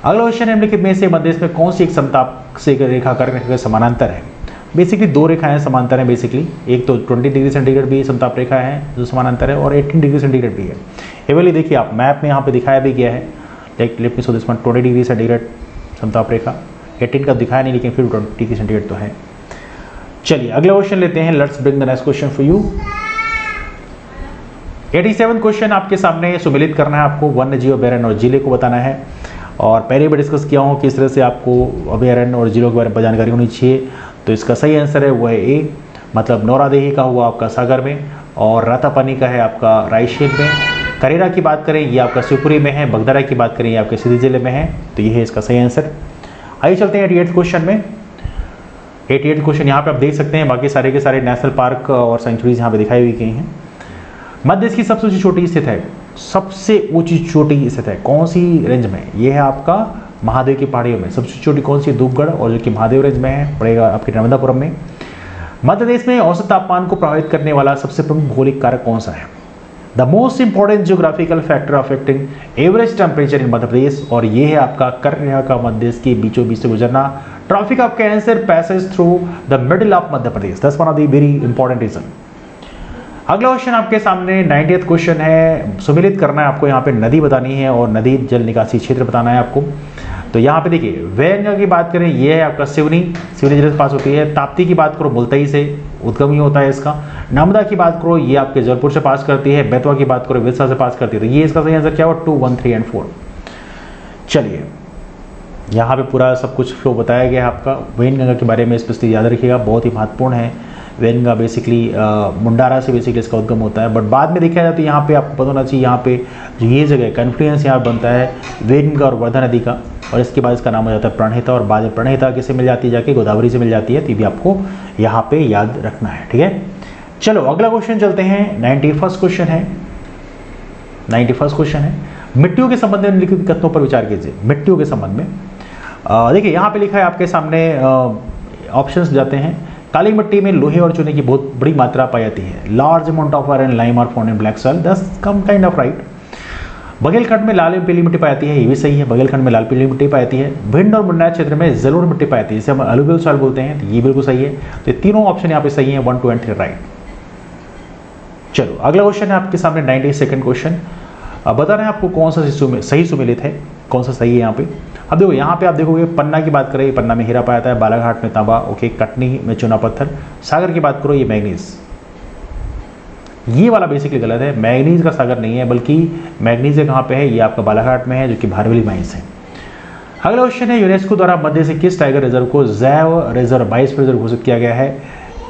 अगला क्वेश्चन है, निम्नलिखित में से मध्य प्रदेश में कौन सी एक समताप से रेखा कर्क समानांतर है। बेसिकली 2 रेखाएं समांतर हैं बेसिकली, एक तो 20 डिग्री सेंटीग्रेड भी समताप रेखा है जो समानांतर है और 18 डिग्री सेंटीग्रेड भी है। एवली देखिए आप मैप में यहाँ पे दिखाया भी गया है, let me show this one, 20 degree centigrade समताप रेखा, 18 का दिखाया नहीं लेकिन फिर 20 डिग्री सेंटीग्रेड तो है। चलिए अगला क्वेश्चन लेते हैं, let's bring the next question for you. 87 question आपके सामने सुमेलित करना है आपको, वन्यजीव अभयारण्य और जिले को बताना है। और पहले भी डिस्कस किया हूँ किस तरह से आपको अभयारण्य और जिलों के बारे में जानकारी होनी चाहिए। तो इसका सही आंसर है वो है ए, मतलब नौरादेही का हुआ आपका सागर में और रातापानी का है आपका रायसेन में। करेरा की बात करें ये आपका शिवपुरी में है, बगदारा की बात करें ये आपके सीधी जिले में है, तो ये है इसका सही आंसर। आइए चलते हैं 88 क्वेश्चन में। 88 क्वेश्चन यहाँ पे आप देख सकते हैं, बाकी सारे के सारे नेशनल पार्क और सेंचुरीज यहाँ पे दिखाई हुई गई हैं। मध्य देश की सबसे ऊंची चोटी स्थित है, सबसे ऊंची चोटी स्थित है कौन सी रेंज में, ये है आपका महादेव की पहाड़ियों में। सबसे चोटी कौन सी, धूपगढ़, और जो कि महादेव रेंज में है पड़ेगा आपके नर्मदापुरम में। मध्य प्रदेश में औसत तापमान को प्रभावित करने वाला सबसे प्रमुख भौगोलिक कारक कौन सा है। The most important geographical factor affecting average temperature in Madhya Pradesh, और ये है आपका कर्क रेखा का मध्य देश के बीचों बीच से गुजरना। Tropic of cancer passage through the middle of Madhya Pradesh, that's one of the very important region. अगला क्वेश्चन आपके सामने 90th क्वेश्चन है, सुमेलित करना है आपको, यहाँ पे नदी बतानी है और नदी जल निकासी क्षेत्र बताना है आपको। तो यहाँ पे देखिए वैनगंगा की बात करें ये है आपका सिवनी जिले से पास होती है। ताप्ती की बात करो मुल्तई से उद्गम ही होता है इसका। नर्मदा की बात करो ये आपके जयपुर से पास करती है। बेतवा की बात करो विदिशा से पास करती है। तो ये इसका सही आंसर क्या हुआ, 2, 1, 3 एंड 4। चलिए यहाँ पे पूरा सब कुछ फ्लो बताया गया है आपका। वैनगंगा के बारे में स्पेशली याद रखिएगा, बहुत ही महत्वपूर्ण है। वैनगंगा बेसिकली मुंडारा से बेसिकली इसका उद्गम होता है, बट बाद में देखा जाए तो यहाँ पे आपको पता होना चाहिए, यहाँ पे जो ये जगह कन्फ्लुएंस यहाँ बनता है वैनगंगा और वर्धा नदी का, और इसके बाद इसका नाम हो जाता है प्रणहिता, और बाद में प्रणहिता किससे मिल जाती है, जाके गोदावरी से मिल जाती है। तो ये भी आपको यहाँ पे याद रखना है, ठीक है। चलो अगला क्वेश्चन चलते हैं, 91st क्वेश्चन है। 91st क्वेश्चन है, मिट्टियों के संबंध में निम्नलिखित कथनों पर विचार कीजिए। मिट्टियों के संबंध में देखिए यहाँ पे लिखा है आपके सामने, ऑप्शंस जाते हैं। काली मिट्टी में लोहे और चूने की बहुत बड़ी मात्रा पाई जाती है। Large amount of iron lime are found in black soil, that's come kind of right. Baghelkhand में लाल एवं पीली मिट्टी पाई जाती है, ये भी सही है, बघेलखंड में लाल पीली मिट्टी पाई जाती है। भिंड और मुन्नार क्षेत्र में जलोढ़ मिट्टी पाई जाती है, जिसे हम अलुवियल सॉइल बोलते हैं, तो ये बिल्कुल सही है। तो ये तीनों ऑप्शन यहाँ पे सही है, 1, 2 एंड 3 राइट। चलो अगला क्वेश्चन है आपके सामने 92nd क्वेश्चन। अब बता रहे हैं आपको कौन सा सही सुमेलित है, कौन सा सही है यहाँ पे। अब देखो यहाँ पे आप देखोगे पन्ना की बात करें, पन्ना में हीरा पाया जाता है, बालाघाट में तांबा, ओके, कटनी में चूना पत्थर। सागर की बात करो ये मैग्नीज, ये वाला बेसिकली गलत है, मैग्नीज का सागर नहीं है, बल्कि मैग्नीज कहाँ पे है, ये आपका बालाघाट में है, जो कि भारवेली माइंस है। अगला क्वेश्चन है, यूनेस्को द्वारा मध्य से किस टाइगर रिजर्व को जैव रिजर्व बायोस्फीयर रिजर्व घोषित किया गया है।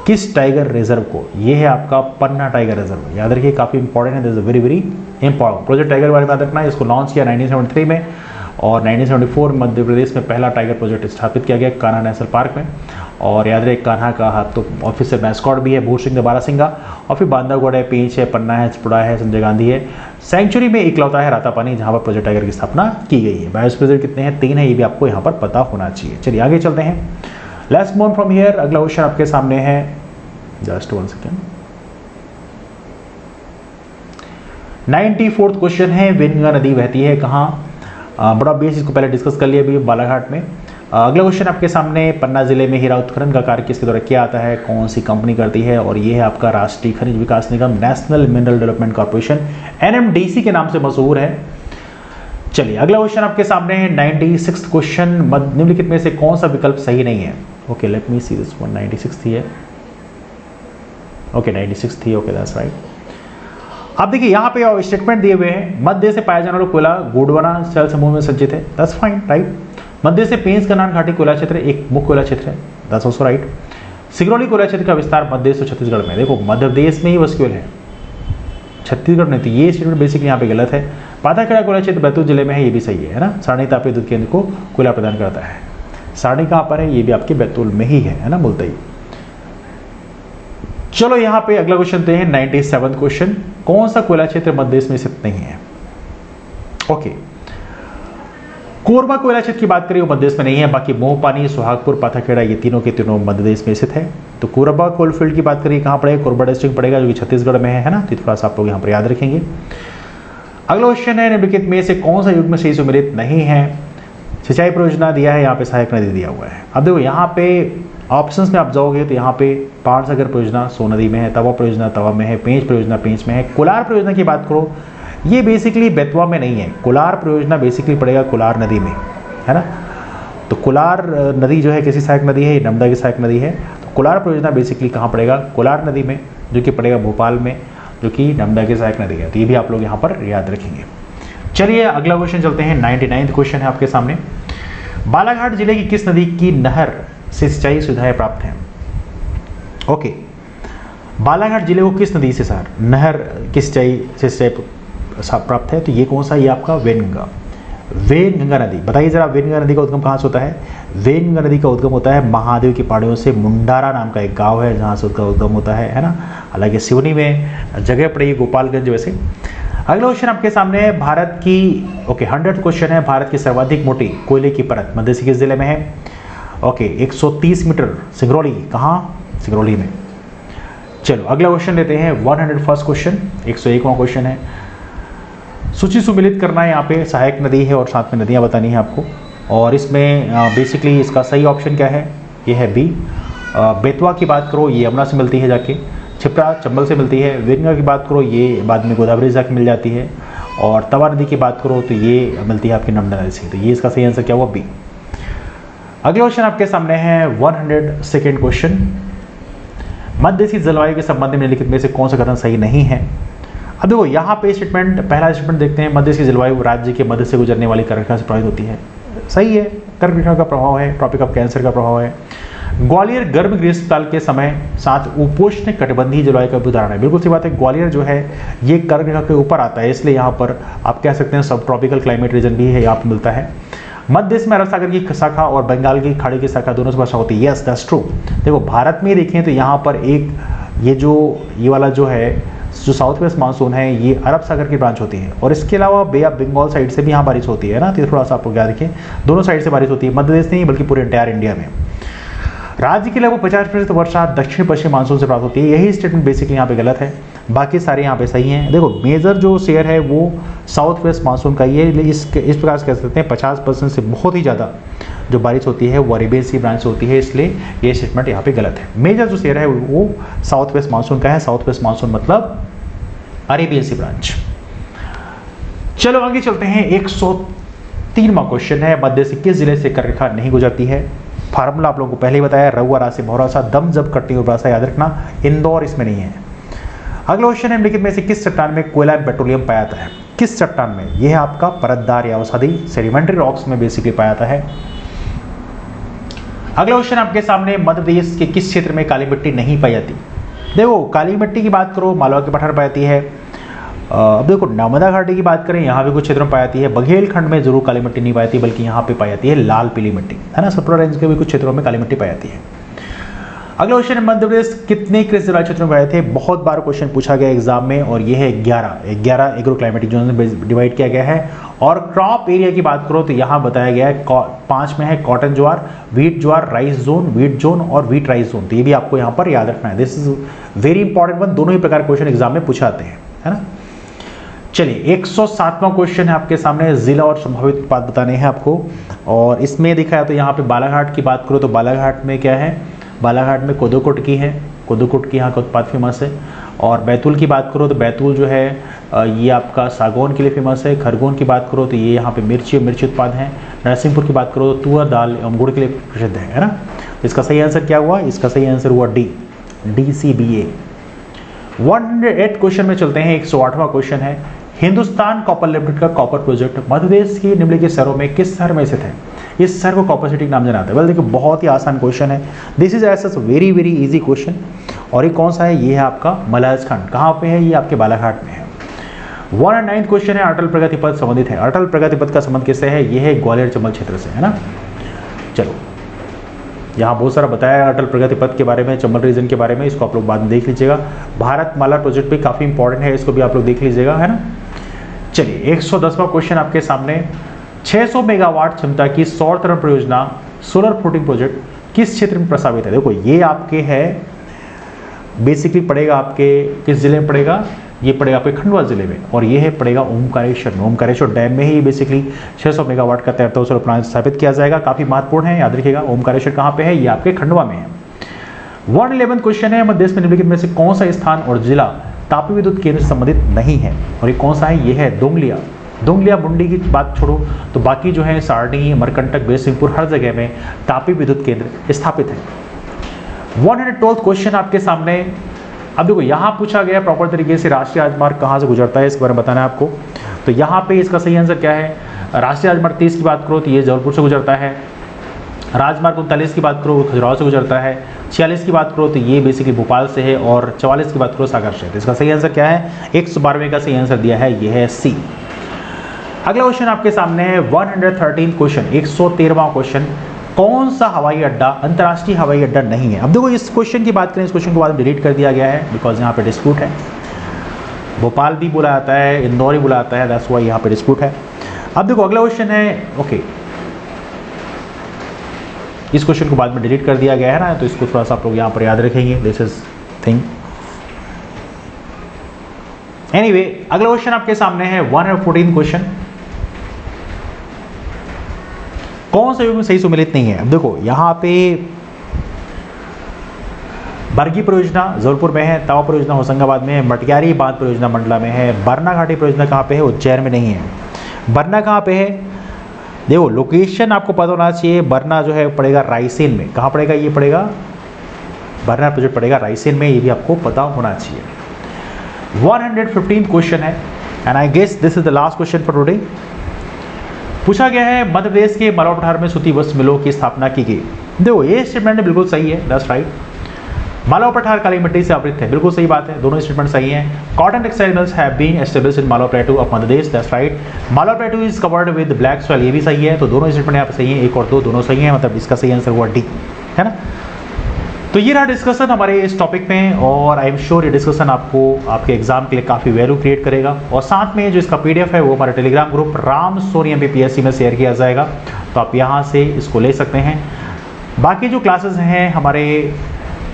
किस टाइगर रिजर्व को, ये है आपका पन्ना टाइगर रिजर्व, याद रखिए काफी इंपॉर्टेंट है, this is very very important. Project tiger बारे में याद रखना है, इसको लॉन्च किया 1973 में, और 1974 में मध्य प्रदेश में पहला टाइगर प्रोजेक्ट स्थापित किया गया कान्हा नेशनल पार्क में। और याद रहे कान्हा का हाथ तो ऑफिशियल मैस्कॉट भी है, भूर सिंह बारासिंगा, और फिर बांदागुड़ है, पेंच है, पन्ना है, चपुड़ा है, संजय गांधी है। सेंचुरी में इकलौता है रातापानी जहां पर प्रोजेक्ट टाइगर की स्थापना की गई है। बायोस्फीयर कितने हैं, 3 है, ये भी आपको यहाँ पर पता होना चाहिए। चलिए आगे चलते हैं, लेट्स मूव फ्रॉम हियर। अगला क्वेश्चन आपके सामने है, जस्ट 1 सेकेंड, 94th क्वेश्चन है, वैनगंगा नदी बहती है कहाँ। बड़ा बेस इसको पहले डिस्कस कर लिया अभी बालाघाट में। अगला क्वेश्चन आपके सामने, पन्ना जिले में हीरा उत्खनन का कार्य किसके द्वारा किया आता है, कौन सी कंपनी करती है, और ये है आपका Rashtriya Khanij Vikas Nigam, National Mineral Development Corporation, NMDC के नाम से मशहूर है। चलिए अगला क्वेश्चन आपके सामने है, 96th क्वेश्चन, निम्नलिखित में से कौन सा विकल्प सही नहीं है। Okay let me see this one, 96 थी है, ओके 96 थी, ओके दैट्स राइट। अब देखिए यहाँ पे स्टेटमेंट दिए हुए हैं, मध्य से पाया जाने वाला कोयला गोंडवाना जल समूह में संचित है, दैट्स फाइन राइट। मध्य से पेंच कनान घाटी कोयला क्षेत्र एक मुख्य कोयला क्षेत्र है, दैट्स आल्सो राइट। सिगरौली कोयला क्षेत्र का विस्तार मध्य से छत्तीसगढ़ में, देखो मध्य प्रदेश में ही वस्क्यूल है, छत्तीसगढ़ में, तो ये स्टेटमेंट बेसिकली यहाँ पे गलत है। पाथाखेड़ा कोयला क्षेत्र बैतूल जिले में है, ये भी सही है ना। सारणी तापीय विद्युत केंद्र को कोयला प्रदान करता है। सारणी कहाँ पर है, ये भी आपके बैतूल में ही है ना, मुल्तई। चलो यहाँ पे अगला क्वेश्चन देते हैं, 97th क्वेश्चन, कौन सा कोयला क्षेत्र मध्य प्रदेश में स्थित नहीं है। ओके, कोरबा कोयला क्षेत्र की बात करें वो मध्य प्रदेश में नहीं है, बाकी मोहपानी, सुहागपुर, पाथाखेड़ा ये तीनों के तीनों मध्य प्रदेश में स्थित है। तो कोरबा कोलफील्ड की बात करिए कहाँ पड़ेगा, कोरबा डिस्ट्रिक्ट पड़ेगा जो कि छत्तीसगढ़ में है ना। तो थोड़ा सा आप लोग यहाँ पर याद रखेंगे। अगला क्वेश्चन है निम्नलिखित में से कौन सा युग्म सही सम्मिलित नहीं है। सिंचाई परियोजना दिया है, यहाँ पे सहायक नदी दिया हुआ है। अब देखो यहाँ पे ऑप्शंस में आप जाओगे तो यहाँ पे पाण सागर परियोजना सो नदी में है, तवा परियोजना तवा में है, पेंच परियोजना पेंच में है। कोलार परियोजना की बात करो, ये बेसिकली बेतवा में नहीं है। कोलार परियोजना बेसिकली पड़ेगा कोलार नदी में, है ना। तो कोलार नदी जो है किसी सहायक नदी है, ये नर्मदा की सहायक नदी है। तो कोलार परियोजना बेसिकली कहाँ पड़ेगा, कोलार नदी में, जो कि पड़ेगा भोपाल में, जो कि नर्मदा की सहायक नदी है। तो ये भी आप लोग यहाँ पर याद रखेंगे। चलिए अगला क्वेश्चन चलते हैं। 99वां क्वेश्चन है आपके सामने। बालाघाट जिले की किस नदी की नहर से सिंचाई सुविधाएं प्राप्त हैं। ओके, बालाघाट जिले को किस नदी से सर नहर की सिंचाई प्राप्त है। तो ये कौन सा, ये आपका वेनगंगा, वेनगंगा नदी। बताइए जरा वेनगंगा नदी का उद्गम कहाँ से होता है। वेनगंगा नदी का उद्गम होता है महादेव की पहाड़ियों से। मुंडारा नाम का एक गांव है जहाँ से उसका उद्गम होता है ना। हालांकि सिवनी में जगह पड़ेगी, गोपालगंज वैसे। अगला क्वेश्चन आपके सामने है भारत की 100th क्वेश्चन है। भारत की सर्वाधिक मोटी कोयले की परत मध्य से किस जिले में है। 130 मीटर, सिंगरौली। कहाँ, सिंगरौली में। चलो अगला क्वेश्चन लेते हैं 101st क्वेश्चन, 101वां क्वेश्चन है। सूची सुमिलित करना है, यहाँ पे सहायक नदी है और साथ में नदियाँ बतानी है आपको। और इसमें बेसिकली इसका सही ऑप्शन क्या है, ये है बी। बेतवा की बात करो, ये यमुना से मिलती है जाके। छिप्रा चंबल से मिलती है। वेनगंगा की बात करो, ये बाद में गोदावरी से जाके मिल जाती है। और तवा नदी की बात करो तो ये मिलती है आपकी नर्मदा नदी से। तो ये इसका सही आंसर क्या हुआ, बी। अगला क्वेश्चन आपके सामने है 102nd क्वेश्चन। मध्यदेशीय जलवायु के संबंध में निम्नलिखित में से कौन सा कथन सही नहीं है। अब देखो यहाँ पे स्टेटमेंट, पहला स्टेटमेंट देखते हैं। मध्यदेशीय जलवायु राज्य के मध्य से गुजरने वाली कर्क रेखा से प्रभावित होती है। सही है, कर्क रेखा का प्रभाव है, ट्रॉपिक ऑफ कैंसर का प्रभाव है। ग्वालियर गर्म ग्रीष्मकाल के समय साथ उपोष्ण कटिबंधीय जलवायु का उदाहरण है। बिल्कुल सी बात है, ग्वालियर जो है ये कर्क रेखा के ऊपर आता है, इसलिए यहाँ पर आप कह सकते हैं सब ट्रॉपिकल क्लाइमेट रीजन भी है, यहाँ पर मिलता है। मध्य देश में अरब सागर की शाखा और बंगाल की खाड़ी की शाखा दोनों से भाषा होती है। Yes that's true. देखो भारत में देखें तो यहाँ पर एक ये वाला जो है जो साउथ वेस्ट मानसून है ये अरब सागर की ब्रांच होती है। और इसके अलावा बे ऑफ बंगाल साइड से भी यहाँ बारिश होती है ना। तो थोड़ा सा आपको याद रखें, दोनों साइड से बारिश होती है, मध्य देश नहीं बल्कि पूरे इंटायर इंडिया में। राज्य के लगभग 50% वर्षा दक्षिण पश्चिम मानसून से प्राप्त होती है। यही स्टेटमेंट बेसिकली यहाँ पे गलत है, बाकी सारे यहाँ पे सही हैं। देखो मेजर जो शेयर है वो साउथ वेस्ट मानसून का ही है। इस प्रकार से कह सकते हैं 50% से बहुत ही ज़्यादा जो बारिश होती है वो अरेबियन सी ब्रांच से होती है, इसलिए ये स्टेटमेंट यहाँ पे गलत है। मेजर जो शेयर है वो साउथ वेस्ट मानसून का है। साउथ वेस्ट मानसून मतलब अरेबियन सी ब्रांच। चलो आगे चलते हैं। 103वां क्वेश्चन है। मध्य से किस जिले से कर्क रेखा नहीं गुजरती है। फार्मूला आप लोगों को पहले ही बताया, रउआ राशि भौरासा दम जब कटनी और भाषा याद रखना। इंदौर इसमें नहीं है। अगला क्वेश्चन है निम्नलिखित में से किस चट्टान में कोयला एवं पेट्रोलियम पाया जाता है। किस चट्टान में, यह है आपका परतदार या औषधि सेडिमेंट्री रॉक्स में बेसिकली पाया जाता है। अगला क्वेश्चन आपके सामने, मध्य प्रदेश के किस क्षेत्र में काली मिट्टी नहीं पाई जाती। देखो काली मिट्टी की बात करो मालवा के पठार पाई जाती है। अब देखो नर्मदा घाटी की बात करें, यहाँ भी कुछ क्षेत्रों में पाई जाती है। बघेलखंड में जरूर काली मिट्टी नहीं पाई जाती, बल्कि यहाँ पे पाई जाती है लाल पीली मिट्टी, है ना। सतपुरा रेंज के भी कुछ क्षेत्रों में काली मिट्टी पाई जाती है। अगला क्वेश्चन है मध्य प्रदेश कितने कृषि जलवायु क्षेत्रों में पाए थे। बहुत बार क्वेश्चन पूछा गया एग्जाम में, और ये है 11 एग्रो क्लाइमेटिक जोन में डिवाइड किया गया है। और क्रॉप एरिया की बात करो तो यहाँ बताया गया है 5 में है कॉटन ज्वार, वीट ज्वार, राइस जोन, वीट जोन और वीट राइस जोन। तो ये भी आपको यहाँ पर याद रखना है। This is very important one, दोनों ही प्रकार क्वेश्चन एग्जाम में पूछाते हैं, है ना। चलिए 107वां क्वेश्चन है आपके सामने। जिला और संभावित उत्पाद बताने हैं आपको, और इसमें दिखाया तो यहाँ पे बालाघाट की बात करो तो बालाघाट में क्या है, बालाघाट में कोदोकुट की है, कोदोकुट की यहाँ का उत्पाद फेमस है। और बैतूल की बात करो तो बैतूल जो है ये आपका सागौन के लिए फेमस है। खरगोन की बात करो तो ये यहाँ पे मिर्ची उत्पाद हैं। नरसिंहपुर की बात करो तो तुअर दाल एवं गुड़ के लिए प्रसिद्ध है ना। इसका सही आंसर क्या हुआ, इसका सही आंसर हुआ डी, DCBA। 108 क्वेश्चन में चलते हैं। 108वां क्वेश्चन है। हिंदुस्तान कॉपर लिमिटेड का कॉपर प्रोजेक्ट मध्य प्रदेश की निम्नलिखित शहरों में किस शहर में स्थित है। इस शहर को कॉपर सिटी नाम जाना जाता है। वेल देखिए बहुत ही आसान क्वेश्चन है। This is S very easy question. और ये कौन सा है, ये है आपका मलाजखंड। कहाँ पे है, ये आपके बालाघाट में है। 109 क्वेश्चन है। अटल प्रगति पथ संबंधित है। अटल प्रगति पथ का संबंध किससे है, ये है ग्वालियर चंबल क्षेत्र से, है ना। चलो यहाँ बहुत सारा बताया है अटल प्रगति पथ के बारे में, चंबल रीजन के बारे में, इसको आप लोग बाद में देख लीजिएगा। भारतमाला प्रोजेक्ट भी काफ़ी इंपॉर्टेंट है, इसको भी आप लोग देख लीजिएगा, है ना। चलिए 110वां क्वेश्चन आपके सामने। 600 मेगावाट क्षमता की सौर तरंग परियोजना सोलर फ्लोटिंग प्रोजेक्ट किस क्षेत्र में प्रस्तावित है? देखो ये आपके है बेसिकली पड़ेगा आपके किस जिले में पड़ेगा? ये पड़ेगा आपके खंडवा जिले में, और ये है पड़ेगा ओमकारेश्वर में। ओमकारेश्वर डैम में ही बेसिकली 600 मेगावाट का तैरता सौर प्लांट स्थापित किया जाएगा। काफी महत्वपूर्ण है, याद रखिएगा। ओमकारेश्वर कहाँ पे है? ये आपके खंडवा में है। 111 क्वेश्चन है, मध्य देश में निम्नलिखित में से कौन सा स्थान और जिला तापी विद्युत केंद्र से संबंधित नहीं है? और ये कौन सा है? ये है दोंगलिया। दोंगलिया मुंडी की बात छोड़ो तो बाकी जो है सारणी, मरकंटक, बेसिंगपुर हर जगह में तापी विद्युत केंद्र स्थापित है। 112 क्वेश्चन आपके सामने। अब देखो यहाँ पूछा गया प्रॉपर तरीके से राष्ट्रीय राजमार्ग कहाँ से गुजरता है, इसके बारे में बताना है आपको। तो यहाँ पे इसका सही आंसर क्या है? राष्ट्रीय राजमार्ग 30 की बात करो तो ये जबलपुर से गुजरता है। राजमार्ग 39 की बात करो खजुराहो से गुजरता है। 46 की बात करो तो ये बेसिकली भोपाल से है, और 44 की बात करो सागर से। तो इसका सही आंसर क्या है? 112वें का सही आंसर दिया है, ये है सी। अगला क्वेश्चन आपके सामने है 113 क्वेश्चन, 113वां क्वेश्चन। कौन सा हवाई अड्डा अंतर्राष्ट्रीय हवाई अड्डा नहीं है? अब देखो इस क्वेश्चन की बात करें, इस क्वेश्चन को बाद में डिलीट कर दिया गया है बिकॉज यहाँ पे डिस्प्यूट है। भोपाल भी बोला जाता है, इंदौर भी बोला जाता है, दैट्स व्हाई यहाँ पे डिस्प्यूट है। अब देखो अगला क्वेश्चन है, ओके इस क्वेश्चन को बाद में डिलीट कर दिया गया है ना, तो इसको थोड़ा सा आप लोग यहाँ पर याद रखेंगे, दिस इज थिंग। एनीवे अगला क्वेश्चन आपके सामने है 114 क्वेश्चन। कौन सा युग में सही सुमेलित नहीं है? अब देखो यहाँ पे बरगी परियोजना जबलपुर में है, तवा परियोजना होशंगाबाद में है, मटियारी बांध परियोजना मंडला में है, बरना घाटी परियोजना कहाँ पे है? उज्जैन में नहीं है। बरना कहाँ पे है? देखो लोकेशन आपको पता होना चाहिए। बरना जो है पड़ेगा रायसेन में। कहाँ पड़ेगा? ये पड़ेगा बरना प्रोजेक्ट पड़ेगा रायसेन में, ये भी आपको पता होना चाहिए। 115 क्वेश्चन है and I guess this is the last question for today. पूछा गया है मध्य प्रदेश के मालवा पठार में सूती वस्त्र मिलों की स्थापना की गई। देखो ये स्टेटमेंट बिल्कुल सही है, दैट्स राइट। मालवा पठार काली मिट्टी से आवृत है, बिल्कुल सही बात है, दोनों स्टेटमेंट सही हैं। Cotton textile mills have been established in Malwa plateau of Madhya Pradesh, that's right. Malwa plateau is covered with black soil, ये भी सही है। तो दोनों स्टेटमेंट यहाँ पे सही है, 1 और 2 दोनों सही है, मतलब इसका सही आंसर हुआ डी, है ना। तो ये रहा डिस्कशन हमारे इस टॉपिक में, और आई एम श्योर ये डिस्कशन आपको आपके एग्जाम के लिए काफ़ी वैल्यू क्रिएट करेगा। और साथ में जो इसका पीडीएफ है वो हमारे Telegram group Ram Soni MPPSC में शेयर किया जाएगा, तो आप यहाँ से इसको ले सकते हैं। बाकी जो क्लासेस हैं हमारे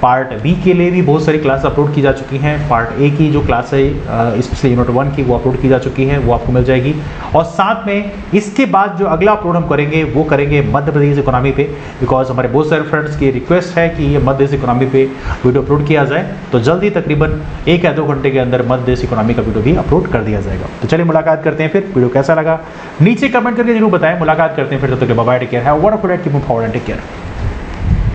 पार्ट बी के लिए भी बहुत सारी क्लास अपलोड की जा चुकी हैं। पार्ट ए की जो क्लास है स्पेशली यूनिट 1 की वो अपलोड की जा चुकी है, वो आपको मिल जाएगी। और साथ में इसके बाद जो अगला अपलोड हम करेंगे वो करेंगे मध्य प्रदेश इकोनॉमी पे, बिकॉज हमारे बहुत सारे फ्रेंड्स की रिक्वेस्ट है कि ये मध्य प्रदेश इकोनॉमी पे वीडियो अपलोड किया जाए। तो जल्दी तकरीबन 1 या 2 घंटे के अंदर मध्य प्रदेश इकोनॉमी का वीडियो भी अपलोड कर दिया जाएगा। तो चलिए मुलाकात करते हैं फिर। वीडियो कैसा लगा नीचे कमेंट करके जरूर बताएं। मुलाकात करते हैं फिर, तब तक bye, take care, have a wonderful day, keep moving forward and take care.